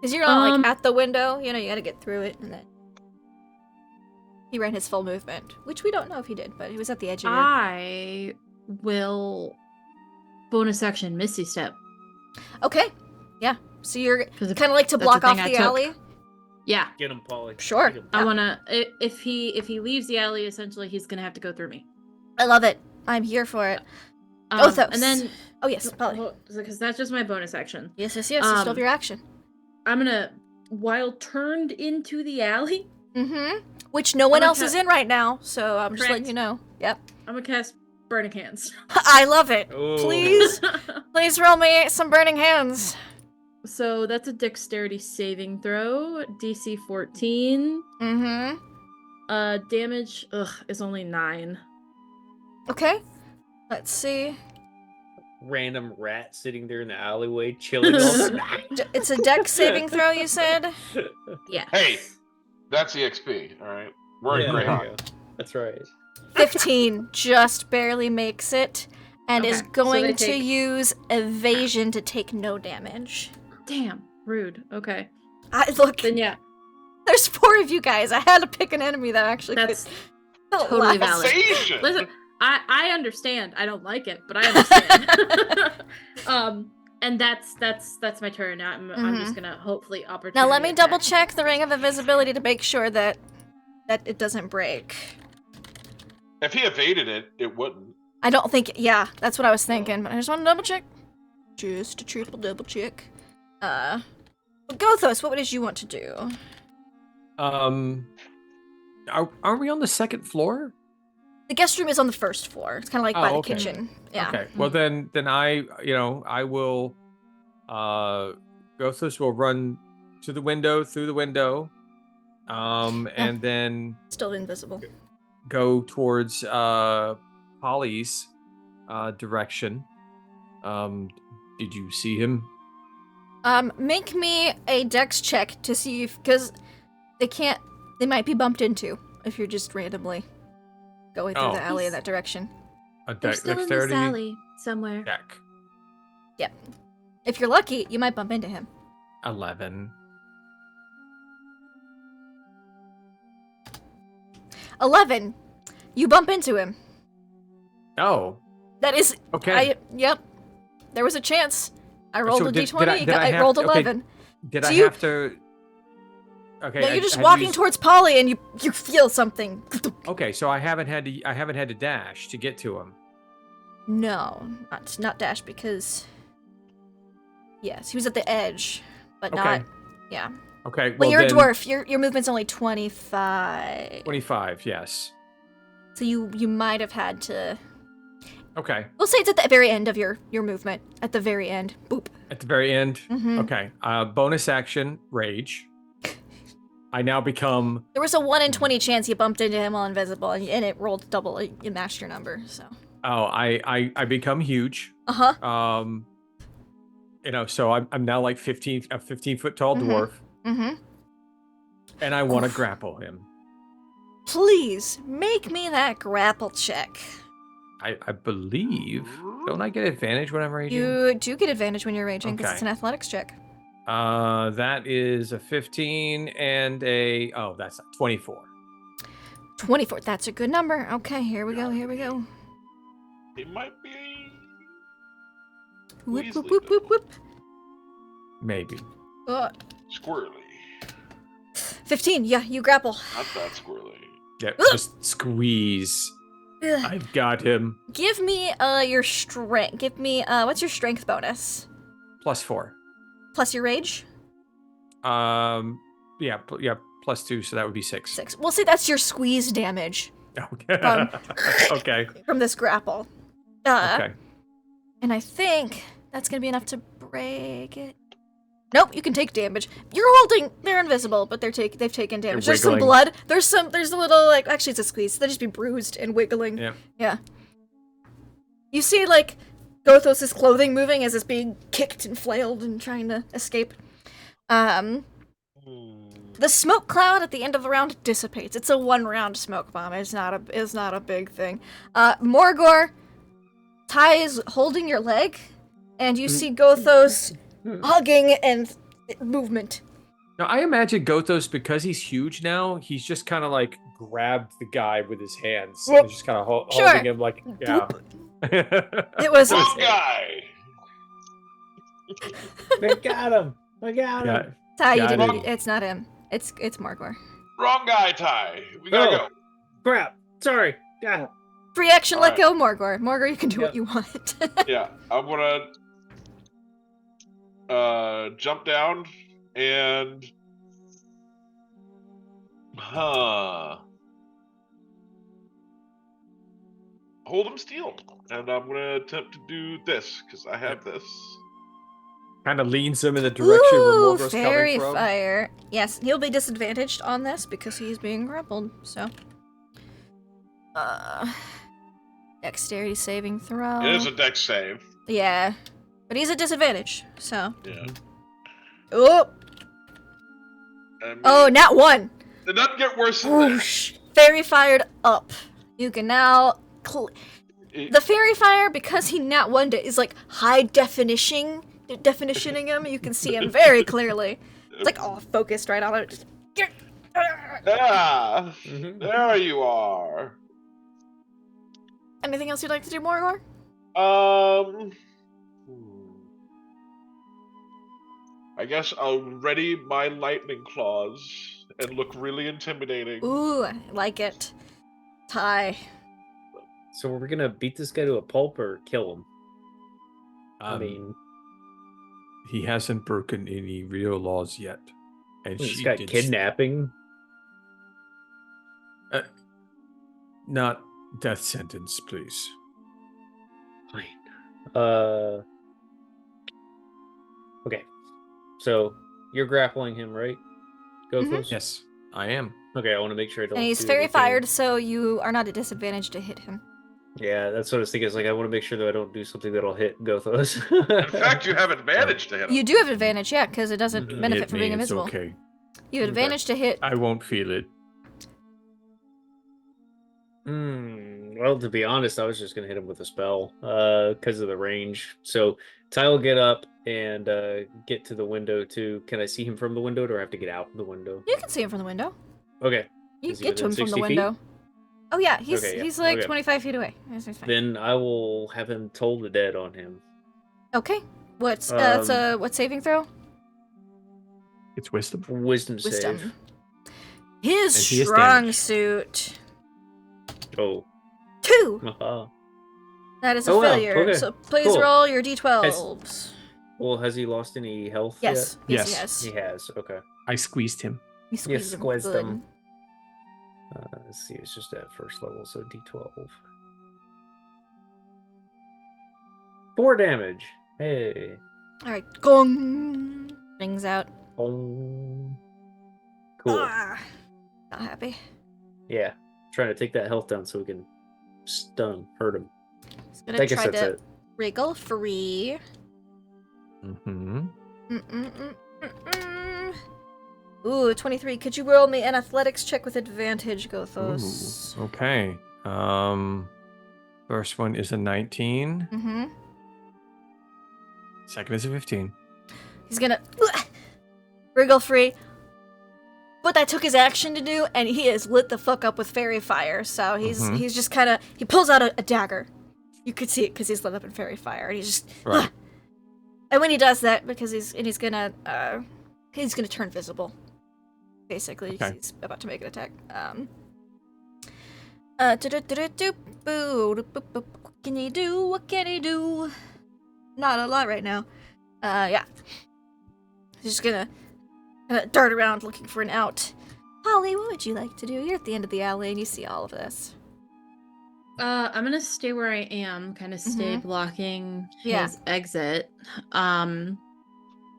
Because you're not, like, at the window. You know, you gotta get through it, and then... He ran his full movement. Which we don't know if he did, but he was at the edge of your... I will bonus action Misty Step. Okay. Yeah. So you're 'Cause kind of like to that's block the off thing I the took. alley? Yeah. Get him, Polly. Sure. Get him. I wanna... If he leaves the alley, essentially, he's gonna have to go through me. I love it. I'm here for it. Othos. And then... Oh, yes. Polly. Because that's just my bonus action. Yes. You still have your action. I'm gonna... While turned into the alley... Mm-hmm. Which no one gonna else is in right now, so I'm just letting Correct. you know. Yep. I'm gonna cast Burning Hands. I love it. Oh. Please roll me some burning hands. So that's a dexterity saving throw, DC 14. Mm-hmm. Damage, is only 9. Okay. Let's see. Random rat sitting there in the alleyway, chilling. All It's a dex saving throw, you said? Yeah. Hey, that's EXP, alright? We're in there Greyhawk. you go. That's right. 15 just barely makes it, and is Okay, so going they to take- use evasion to take no damage. Damn, rude. Okay. Look, Then yeah, there's 4 of you guys. I had to pick an enemy that actually that's could totally last. valid. Evasion! Listen, I understand. I don't like it, but I understand. And that's my turn. I'm just gonna hopefully opportunity. Now let me double attack. check the ring of invisibility to make sure that it doesn't break. If he evaded it, it wouldn't. I don't think, yeah, that's what I was thinking, but I just want to double check. Just a triple double check. Gothos, what did you want to do? Are we on the second floor? The guest room is on the first floor. It's kind of like by the okay. kitchen. Yeah. Okay. Well, then I will. Gothos will run to the window, through the window, and then Still invisible. go towards Polly's direction. Did you see him? Make me a dex check to see if, because they might be bumped into if you're just randomly going through the alley in that direction. A They're still in this dexterity alley somewhere. check. Yep. If you're lucky, you might bump into him. 11. 11. You bump into him. Oh. That is, Okay. Yep. There was a chance. I rolled So a did d20. I I have- rolled okay, 11. Did So I you- have to? Okay. No, you're just had walking used- towards Polly and you feel something. Okay, so I haven't had to dash to get to him. No, not dash because yes, he was at the edge, but Okay. not. Yeah. Okay. Well, Well, you're then, a dwarf. Your movement's only 25. 25. Yes. So you might have had to. Okay. We'll say it's at the very end of your movement. At the very end. Boop. At the very end. Mhm. Okay. Bonus action, rage. I now become. There was a 1 in 20 chance you bumped into him while invisible, and it rolled double. You matched your number. So. Oh, I become huge. Uh-huh. So I'm now like a 15-foot tall Mhm. dwarf, Mm-hmm. and I want to Oof. grapple him. Please make me that grapple check. I believe. Don't I get advantage when I'm raging? You do get advantage when you're raging because Okay. it's an athletics check. That is a 15 and that's 24. 24. That's a good number. Okay, here we go. It might be Whoop, whoop, whoop, whoop, whoop. Maybe. Squirrely. 15, yeah, you grapple. Not that squirrely. Yeah, just squeeze. Ugh. I've got him. Give me your strength. Give me what's your strength bonus? +4. Plus your rage? Yeah, +2, so that would be 6. 6. Well, see, that's your squeeze damage Okay. Okay. from this grapple. Okay. And I think that's gonna be enough to break it. Nope, you can take damage. They're invisible, but they've taken damage. They're There's some wiggling. blood. There's a little, like, actually it's a squeeze. They'll just be bruised and wiggling. Yeah. Yeah. You see, like, Gothos' clothing moving as it's being kicked and flailed and trying to escape. The smoke cloud at the end of the round dissipates. It's a 1-round smoke bomb. It's not a big thing. Morgor, Ty is holding your leg, and you see Gothos hugging and movement. Now, I imagine Gothos, because he's huge now, he's just kind of like grabbed the guy with his hands. Whoop. And just kind of Sure. holding him like, yeah. It was Wrong guy. I got him. I got Yeah. him. Ty. You Got didn't. it. It's not him. It's Morgor. Wrong guy, Ty. We gotta Oh. go. Crap. Sorry. God. Free action. Let Alright. go, Morgor. Morgor, you can do what you want. Yeah, I'm gonna jump down and hold him still, and I'm gonna attempt to do this because I have this. Kind of leans him in the direction where Ooh, Morgo's fairy coming from. fire. Yes, he'll be disadvantaged on this because he's being grappled. So, dexterity saving throw. It is a dex save. Yeah, but he's at disadvantage. So, Yeah. oh, I mean, oh, nat 1. it doesn't get worse than Whoosh. Fairy fired up. You can now. that. The fairy fire, because he nat 1'd it, is like high definitioning him. You can see him very clearly. It's like all focused right on it. Just, Yeah, there you are. anything else you'd like to do, Morgor? I guess I'll ready my lightning claws and look really intimidating. Ooh, I like it. Ty. So we're gonna beat this guy to a pulp or kill him? I mean, He hasn't broken any real laws yet. And this she guy did kidnapping. not death sentence, please. Fine. Okay. So you're grappling him, right? Gothos? Yes, I am. Okay, I want to make sure I don't. And he's do fairy anything. fired, so you are not at disadvantage to hit him. Yeah, that's what I was thinking. It's like I want to make sure that I don't do something that'll hit Gothos. In fact, you have advantage to hit him. You do have advantage, yeah, because it doesn't benefit Hit from me, being it's invisible. okay. You have advantage to hit. I won't feel it. Well, to be honest, I was just gonna hit him with a spell, because of the range. So Ty will get up and get to the window too. Can I see him from the window, or do I have to get out the window? You can see him from the window. Okay. You Is can he get to him within from the 60 feet? window. Oh yeah, he's Okay, yeah, he's like okay. 25 feet away. He's fine. Then I will have him toll the dead on him. Okay. What's what saving throw? It's wisdom. Wisdom save. Wisdom. His And he is strong damaged. suit. Oh. 2. Haha. That is a Oh, wow, failure. okay, So please cool. roll your d12s. Well, has he lost any health Yes. Yes, Yes. he yet? has. He has. Okay. I squeezed him. You squeezed him squeezed good. him. Let's see. It's just at first level, so D12. 4 damage. Hey. All right. Gong. Rings out. Cool. Ah, not happy. Yeah. Trying to take that health down so we can stun him, hurt him. He's gonna I guess try that's to it. wriggle free. Mm-hmm. Ooh, 23. Could you roll me an athletics check with advantage, Gothos? Ooh, okay. First one is a 19. Mm-hmm. Second is a 15. He's gonna wriggle free. But that took his action to do, and he is lit the fuck up with fairy fire. So he's just kind of, he pulls out a dagger. You could see it because he's lit up in fairy fire, and he's just Right. And when he does that, because he's gonna turn visible. Basically, Okay. he's about to make an attack. What can he do? What can he do? Not a lot right now. Yeah. He's just gonna dart around looking for an out. Polly, what would you like to do? You're at the end of the alley and you see all of this. I'm gonna stay where I am, kind of stay blocking Yeah. his exit. I'm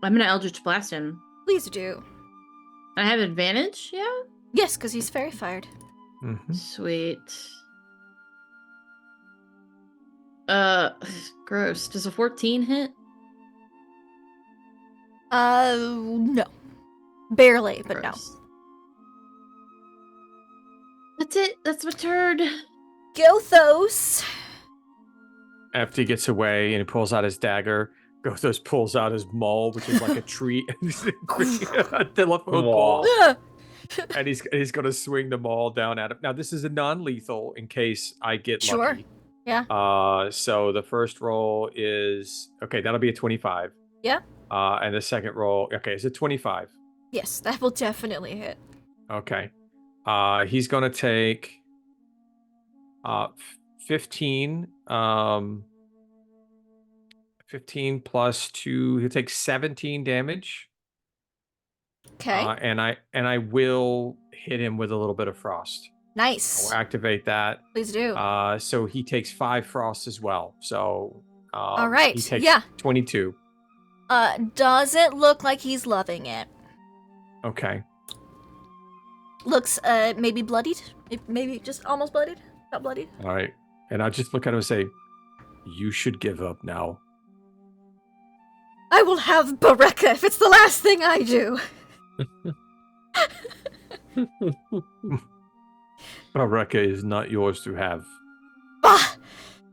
gonna Eldritch Blast him. Please do. I have advantage, yeah? Yes, because he's fairy fired. Mm-hmm. Sweet. Gross. Does a 14 hit? No. Barely, but no. Gross. That's it. That's my turn. Gothos. After he gets away and he pulls out his dagger, Gothos pulls out his maul, which is like a tree, a telephone pole, and he's gonna swing the maul down at him. Now this is a non-lethal in case I get lucky. Yeah. So the first roll is okay. That'll be a 25. Yeah. And the second roll, okay, is it 25? Yes, that will definitely hit. Okay. He's gonna take 15. 15 plus 2. He'll take 17 damage. Okay. And I will hit him with a little bit of frost. Nice. I'll activate that. Please do. So he takes 5 frost as well. So all right. He takes 22. Doesn't look like he's loving it. Okay. Looks maybe bloodied. Maybe just almost bloodied. Not bloodied. All right. And I'll just look at him and say, "You should give up now." I will have Berecca if it's the last thing I do. Berecca is not yours to have. Bah!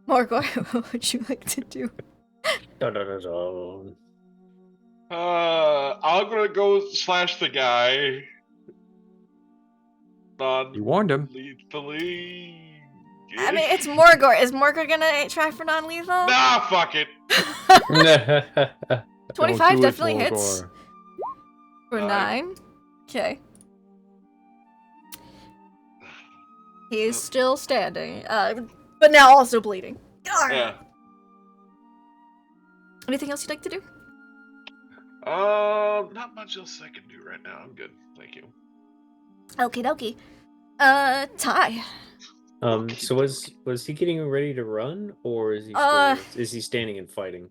Morgor, what would you like to do? I'm gonna go slash the guy. You warned him. Lethally. I mean, it's Morgor. Is Morgor gonna try for non-lethal? Nah, fuck it. 25 definitely hits. Morgor. For 9. Okay. He is still standing, but now also bleeding. Yeah. Anything else you'd like to do? Not much else I can do right now. I'm good. Thank you. Okie dokie. Ty. So was he getting ready to run, or is he is he standing and fighting?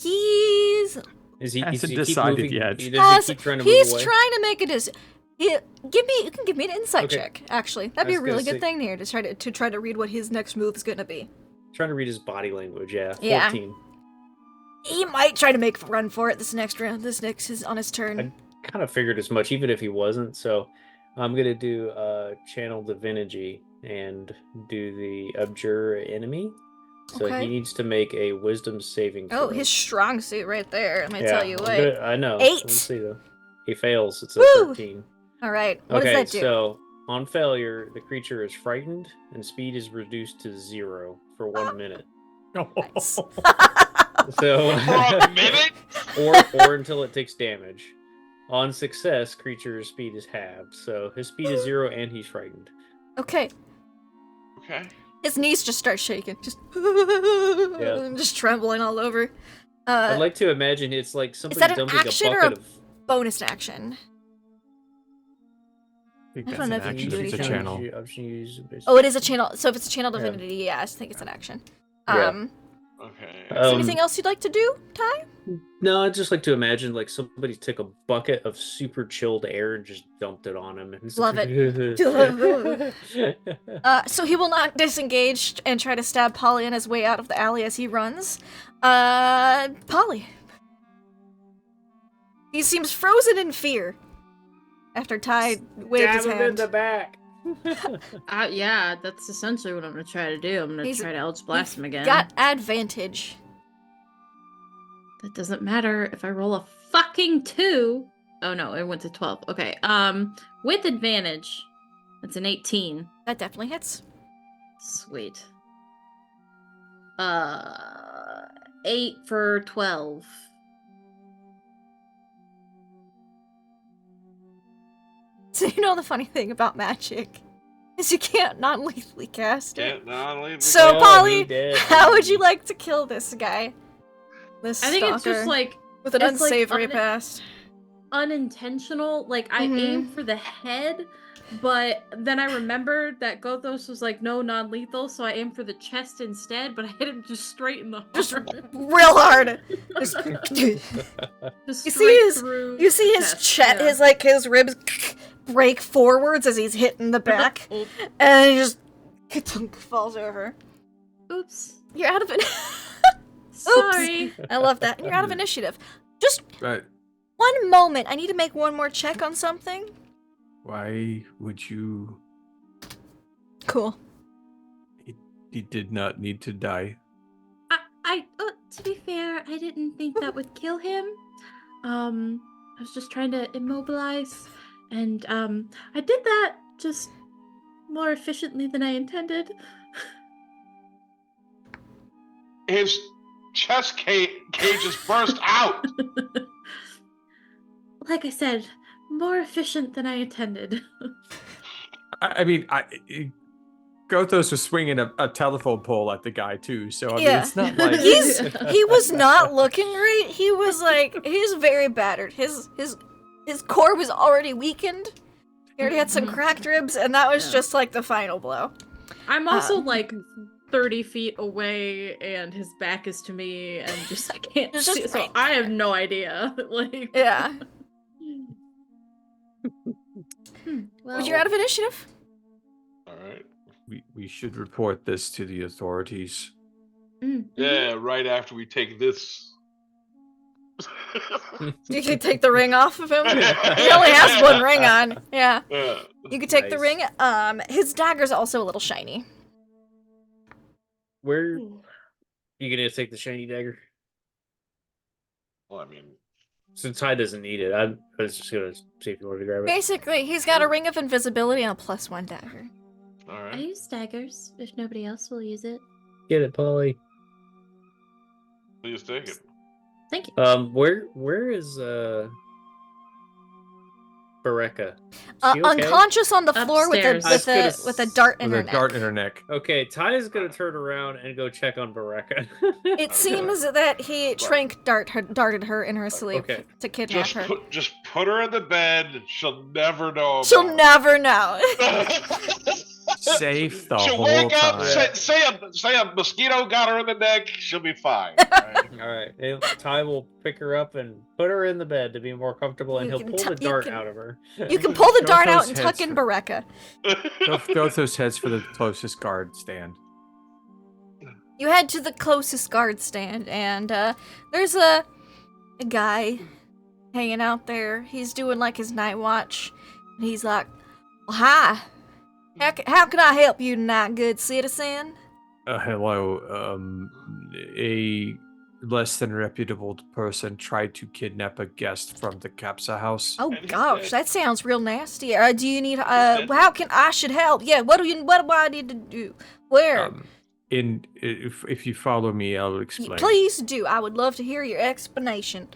He's Hasn't decided yet. Does he keep trying to move away? trying to make a decision. You can give me an insight check. Actually, that'd be a really good thing here to try to read what his next move is gonna be. Trying to read his body language. Yeah. 14. He might try to make a run for it this next round. This next is on his turn. I kind of figured as much, even if he wasn't. So I'm gonna do channel divinity and do the abjure enemy. So Okay. he needs to make a wisdom saving throw. Oh, his strong suit right there. Let me tell you what. I know. 8. Let's see though. He fails. It's a Woo! 13. All right. What Okay, does that do? so on failure, the creature is frightened and speed is reduced to 0 for 1 minute. Nice. So For a minute? or until it takes damage. On success, creature's speed is halved. So his speed is 0 and he's frightened. Okay. Okay. His knees just start shaking, just trembling all over. I'd like to imagine it's like somebody that an dumping action a or bucket a- of. Bonus action. I think I that's don't know an if you action. can do It's a anything. channel. Oh, it is a channel. So if it's a channel divinity, yes, I think it's an action. Yeah. Okay. Is there anything else you'd like to do, Ty? No, I'd just like to imagine like somebody took a bucket of super chilled air and just dumped it on him. And Love So he will not disengage and try to stab Polly on his way out of the alley as he runs. Polly. He seems frozen in fear after Ty waved his hand. in the back. Yeah, that's essentially what I'm gonna try to do. I'm gonna try to Eldritch Blast him again. Got advantage. That doesn't matter if I roll a fucking 2. Oh no, it went to 12. Okay. With advantage, that's an 18. That definitely hits. Sweet. 8 for 12. So you know the funny thing about magic is you can't non-lethally cast it. So Polly, how would you like to kill this guy? This I think it's just stalker like with an it's like unsavory past. unintentional. Like I aimed for the head, but then I remembered that Gothos was like no non-lethal, so I aimed for the chest instead. But I hit him just straight in the heart. Real hard. Just through you see his chest, his ribs break forwards as he's hitting the back, and he just ka-tunk, falls over. Oops. You're out of it. Sorry. I love that. And you're out of initiative. Just Right. one moment. I need to make one more check on something. Why would you? Cool. He did not need to die. To be fair, I didn't think that would kill him. I was just trying to immobilize, and I did that just more efficiently than I intended. His chest cages burst out. Like I said, more efficient than I intended. I mean, Gothos was swinging a telephone pole at the guy too, so I mean, it's not like he was not looking great. He was he's very battered. His core was already weakened. He already had some cracked ribs, and that was just like the final blow. I'm also like 30 feet away, and his back is to me, and just I can't see. So I have no idea. Like, yeah. Well, But you're out of initiative. All right. we should report this to the authorities. Yeah, right after we take this. You could take the ring off of him. He only has one ring on. Yeah. You could take the ring. His dagger's also a little shiny. Where you gonna take the shiny dagger? Well, I mean, Since Ty doesn't need it, I was just gonna see if you wanted to grab it. Basically, he's got a ring of invisibility and a +1 dagger. all I right. use daggers if nobody else will use it. Get it, Polly. Please take it. Thank you. Where is Berecca? Is she okay? Unconscious on the floor with Upstairs. a dart in With her a neck. dart in her neck. Okay, Ty is gonna turn around and go check on Berecca. It seems that he darted her in her sleep Okay. to kidnap her. Just put her in the bed. She'll never know. She'll never know. Safe the She'll whole wake up, time. say a mosquito got her in the neck. She'll be fine. All right, Ty will pick her up and put her in the bed to be more comfortable, and You he'll can pull the tu- you dart can- out of her. You can pull the dart Gothos out and tuck heads in for- Berecca. Gothos heads for the closest guard stand. You head to the closest guard stand, and there's a guy hanging out there. He's doing like his night watch, and he's like, well, "Hi, how can I help you tonight, good citizen?" Hello. A less than reputable person tried to kidnap a guest from the Capsa house. Oh gosh, that sounds real nasty. Do you need how can I should help? Yeah, what do I need to do? Where? If you follow me, I'll explain. Please do. I would love to hear your explanation.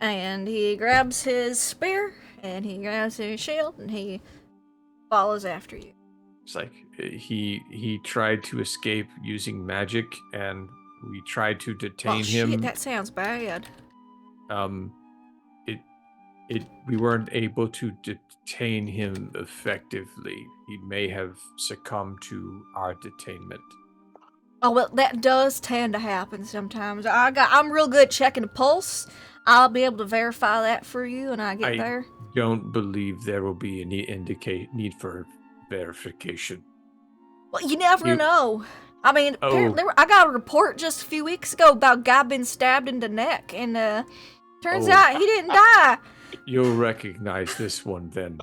And he grabs his spear, and he grabs his shield, and he follows after you. It's like he tried to escape using magic, and we tried to detain him. Shit, that sounds bad. We weren't able to detain him effectively. He may have succumbed to our detainment. Oh well, that does tend to happen sometimes. I'm real good at checking the pulse. I'll be able to verify that for you when I get there. Don't believe there will be any need for verification. Well, you never know. I mean, Oh. I got a report just a few weeks ago about a guy being stabbed in the neck, and turns out he didn't die. You'll recognize this one then.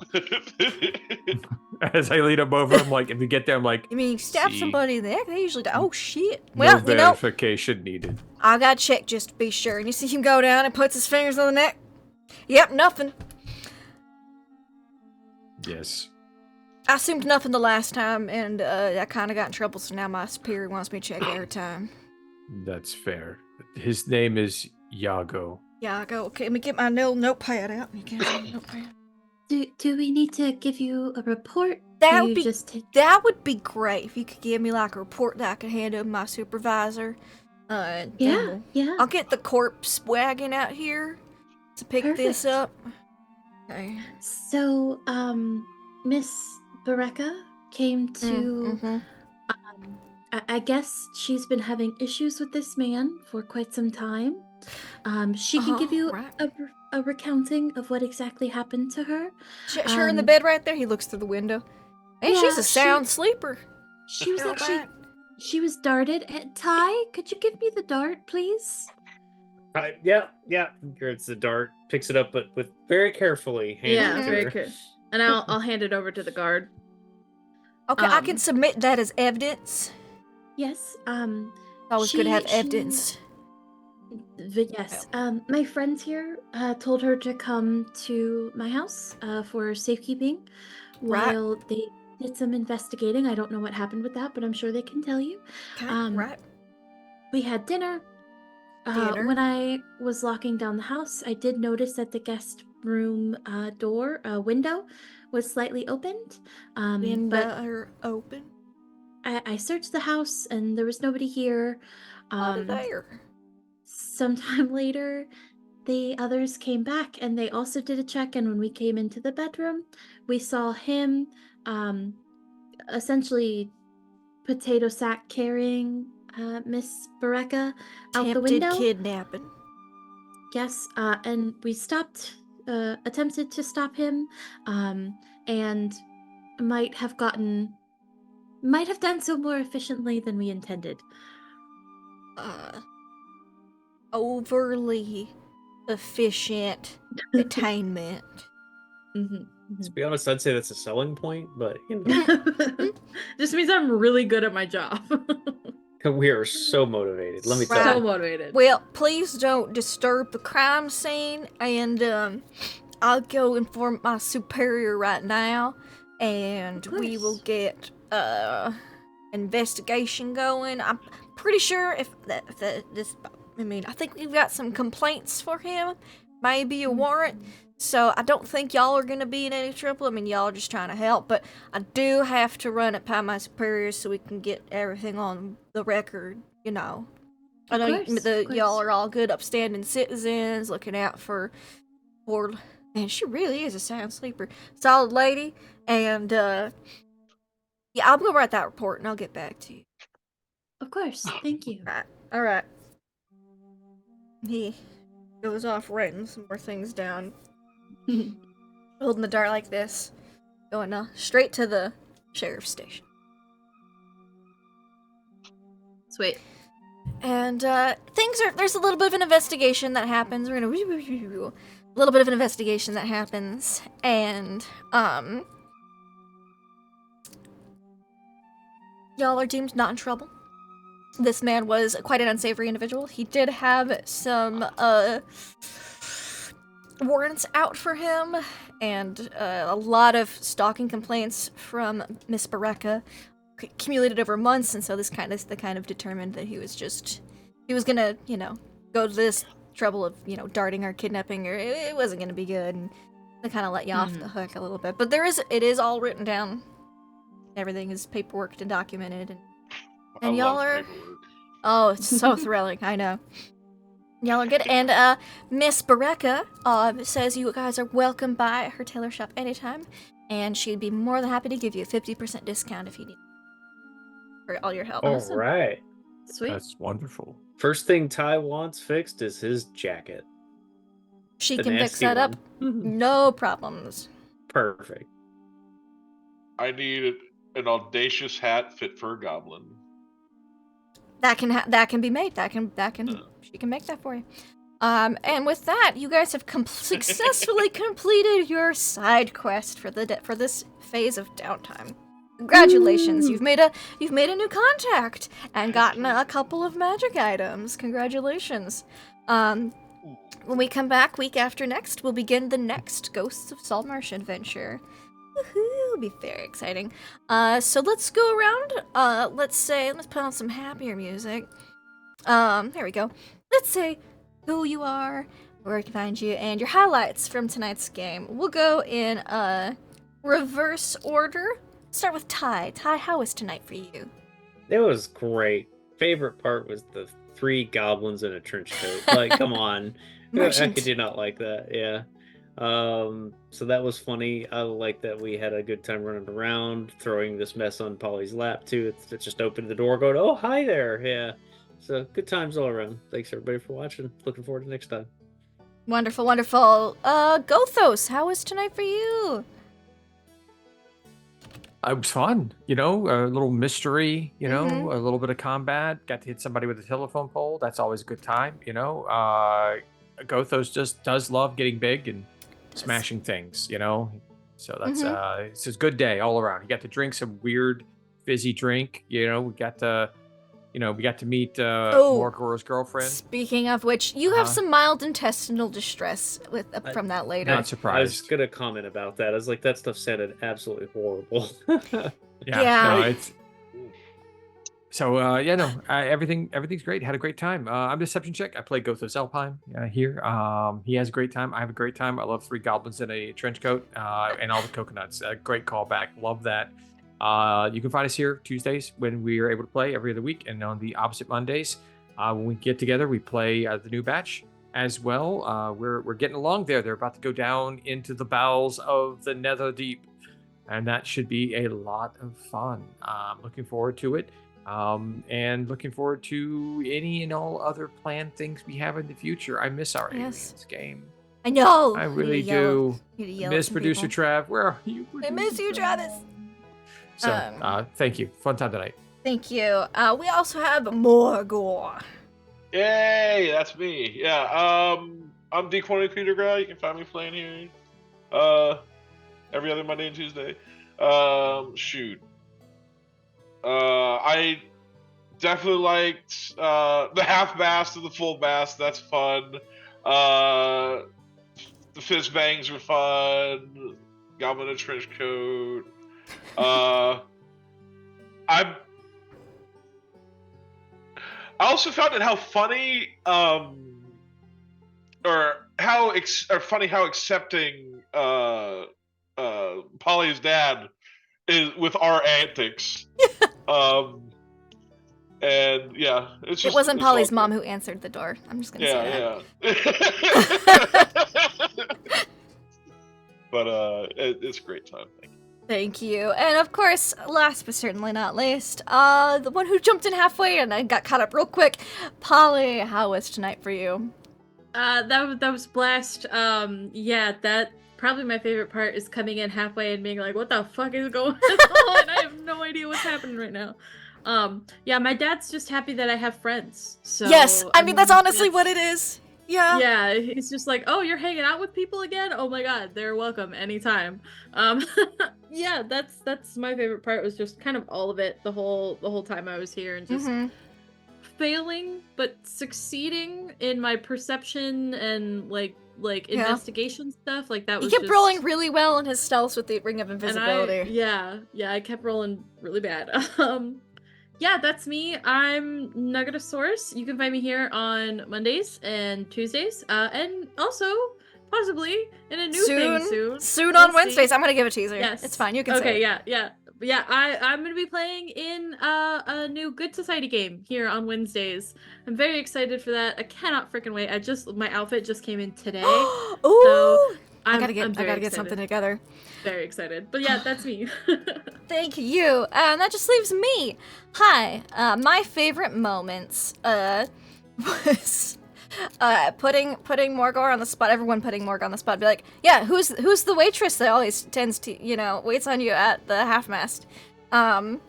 As I lean up over him, like, if we get there, I'm like, I mean, you stab See? somebody in the neck, they usually die. Oh shit! no Well, you know, verification needed. I gotta check just to be sure. And you see him go down and puts his fingers on the neck. Yep, nothing. Yes. I assumed nothing the last time, and I kind of got in trouble, so now my superior wants me to check every time. That's fair. His name is Yago. Yeah, I go, okay, let me get my little notepad out. You can't see the notepad. Do we need to give you a report? That Do would you be that would be great if you could give me like a report that I could hand over to my supervisor. Then Yeah. I'll get the corpse wagon out here to pick this Perfect. up. Okay. So, Miss Berecca came to. Mm-hmm. I guess she's been having issues with this man for quite some time. She can give you Right. a recounting of what exactly happened to her. Her in the bed right there. He looks through the window. Hey, she's a sound sleeper. She was Know actually. that? She was darted. Ty, could you give me the dart, please? Yeah. Grabs the dart, picks it up, but with very carefully. Hands it to very her. good. And I'll hand it over to the guard. Okay, I can submit that as evidence. Yes. Always good to have evidence. Yes. My friends here told her to come to my house for safekeeping while they did some investigating. I don't know what happened with that, but I'm sure they can tell you. Right. We had dinner. When I was locking down the house, I did notice that the guest room window was slightly opened. Window open. I searched the house and there was nobody here. Not there. Sometime later, the others came back and they also did a check. And when we came into the bedroom, we saw him essentially potato sack carrying Miss Berecca out the window. Kidnapping. Yes, and we attempted to stop him, and might have done so more efficiently than we intended. Overly efficient attainment. To be honest, I'd say that's a selling point, but you know. Just means I'm really good at my job. We are so motivated. Let me tell you. So motivated. Well, please don't disturb the crime scene, and I'll go inform my superior right now, and we will get investigation going. I'm pretty sure I think we've got some complaints for him, maybe a warrant. So I don't think y'all are gonna be in any trouble. I mean, y'all are just trying to help, but I do have to run it by my superiors so we can get everything on the record, you know. I know y'all are all good, upstanding citizens, looking out for man, she really is a sound sleeper. Solid lady, and yeah, I'll go write that report and I'll get back to you. Of course, thank you. All right. He goes off writing some more things down. Holding the dart like this, going straight to the sheriff's station. Sweet. And there's a little bit of an investigation that happens. We're gonna a little bit of an investigation that happens, and y'all are deemed not in trouble. This man was quite an unsavory individual. He did have some warrants out for him, and a lot of stalking complaints from Miss Berecca accumulated over months, and so this kind of determined that he was gonna, go to this trouble of, darting or kidnapping her. It wasn't gonna be good, and they kind of let you off the hook a little bit. But it is all written down. Everything is paperworked and documented, and y'all are. Oh, it's so thrilling! I know. Y'all are good. And Miss Berecca says you guys are welcome by her tailor shop anytime, and she'd be more than happy to give you a 50% discount if you need for all your help. All right. Sweet. That's wonderful. First thing Ty wants fixed is his jacket. She The can fix nasty that up. one. No problems. Perfect. I need an audacious hat fit for a goblin. That can be made. She can make that for you. And with that, you guys have successfully completed your side quest for this phase of downtime. Congratulations, you've made a new contact and gotten a couple of magic items. Congratulations. When we come back week after next, we'll begin the next Ghosts of Saltmarsh adventure. Woohoo! It'll be very exciting. So let's go around. Let's put on some happier music. There we go. Let's say who you are, where I can find you, and your highlights from tonight's game. We'll go in reverse order. Start with Ty. Ty, how was tonight for you? It was great. Favorite part was the 3 goblins in a trench coat. Like, come on. How could you not like that? Yeah. So that was funny. I like that we had a good time running around, throwing this mess on Polly's lap too. It's just opened the door going, oh, hi there. Yeah. So good times all around. Thanks everybody for watching. Looking forward to next time. Wonderful, wonderful. Gothos, how was tonight for you? It was fun, a little mystery, a little bit of combat. Got to hit somebody with a telephone pole. That's always a good time, Gothos just does love getting big and smashing things, So that's it's a good day all around. You got to drink some weird fizzy drink, we got to meet Morgor's girlfriend. Speaking of which, you have some mild intestinal distress from that later. Not surprised. I was gonna comment about that. I was like, that stuff sounded absolutely horrible. Yeah. No, it's so everything's great. Had a great time. I'm Deception Check. I play Gothos Alpine here. He has a great time. I have a great time. I love 3 goblins in a trench coat and all the coconuts. Great callback. Love that. You can find us here Tuesdays when we are able to play every other week, and on the opposite Mondays when we get together, we play the new batch as well. We're getting along there. They're about to go down into the bowels of the Nether Deep, and that should be a lot of fun. Looking forward to it, and looking forward to any and all other planned things we have in the future. I miss our aliens game. I know. I really do. Miss Producer Trav. Where are you? I miss you, Travis. So, thank you. Fun time tonight. Thank you. We also have Morgor. Yay, that's me. Yeah, I'm D20 Peter Gray. You can find me playing here every other Monday and Tuesday. I definitely liked the half mast and the full mast. That's fun. The fizz bangs were fun. Goblin in a trench coat. I also found it how funny, how accepting Polly's dad is with our antics. And yeah, it wasn't Polly's mom who answered the door. I'm just gonna say that. Yeah. But it's a great time. Thank you. Thank you. And of course, last but certainly not least, the one who jumped in halfway and I got caught up real quick. Polly, how was tonight for you? That was blast. That probably my favorite part is coming in halfway and being like, what the fuck is going on? I have no idea what's happening right now. My dad's just happy that I have friends. So yes, I mean that's honestly what it is. Yeah. Yeah, he's just like, oh, you're hanging out with people again? Oh my god, they're welcome anytime. Yeah, that's my favorite part, was just kind of all of it the whole time I was here, and just failing but succeeding in my perception and like investigation stuff. Like that was he kept rolling really well in his stealth with the Ring of Invisibility. I kept rolling really bad. Yeah, that's me. I'm Nuggetosaurus. You can find me here on Mondays and Tuesdays, and also possibly in a new thing soon. Soon on Wednesdays. I'm gonna give a teaser. Yes, it's fine. You can say. Okay, yeah. I'm gonna be playing in a new Good Society game here on Wednesdays. I'm very excited for that. I cannot freaking wait. My outfit just came in today. Ooh! So I gotta get something together. Very excited. But yeah, that's me. Thank you. That just leaves me. Hi. My favorite moments was putting Morgor on the spot. Everyone putting Morgor on the spot. Be like, yeah, who's the waitress that always tends to waits on you at the half mast. I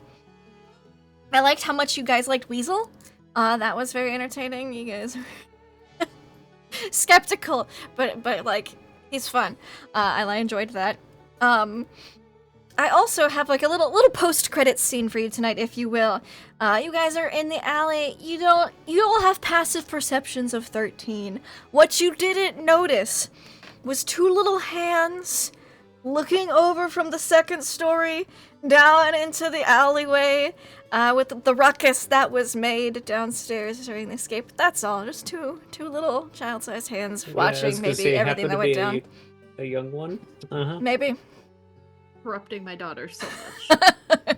liked how much you guys liked Weasel. That was very entertaining. You guys were skeptical, but like he's fun. I enjoyed that. I also have like a little post-credit scene for you tonight, if you will. You guys are in the alley. You all have passive perceptions of 13. What you didn't notice was 2 little hands looking over from the second story down into the alleyway with the ruckus that was made downstairs during the escape. That's all. Just two little child-sized hands Yeah, I was watching gonna maybe say, everything that went down. A young one. Uh-huh. Maybe. Corrupting my daughter so much.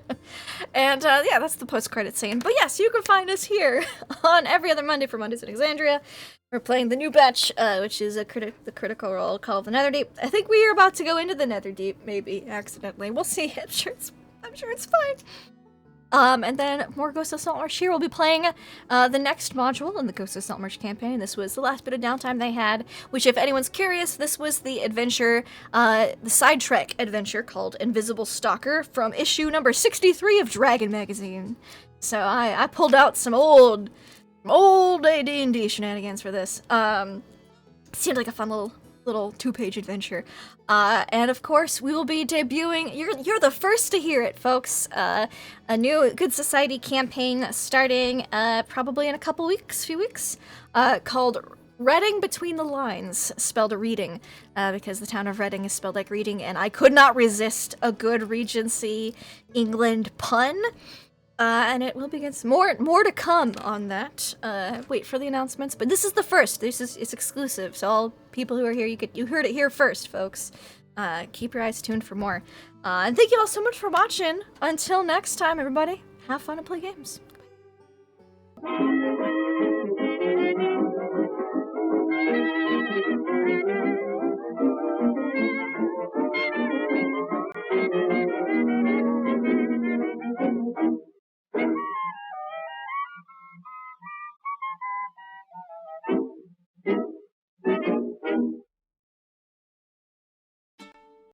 And yeah, that's the post-credit scene. But yes, you can find us here on every other Monday for Mondays in Exandria. We're playing the new batch, which is the Critical Role called the Netherdeep. I think we are about to go into the Netherdeep, maybe accidentally. We'll see. I'm sure it's fine. And then more Ghosts of Saltmarsh here. We'll be playing the next module in the Ghosts of Saltmarsh campaign. This was the last bit of downtime they had, which, if anyone's curious, this was the adventure, the side trek adventure called Invisible Stalker from issue number 63 of Dragon Magazine. So I pulled out some old D&D shenanigans for this. Seemed like a fun little 2-page adventure. And of course, we will be debuting, you're the first to hear it, folks, a new Good Society campaign starting probably in a few weeks, called Reading Between the Lines, spelled a reading, because the town of Reading is spelled like reading, and I could not resist a good Regency England pun. And it will begin more to come on that. Wait for the announcements, but this is the first. It's exclusive, so all people who are here, you heard it here first, folks. Keep your eyes tuned for more. And thank you all so much for watching. Until next time, everybody, have fun and play games.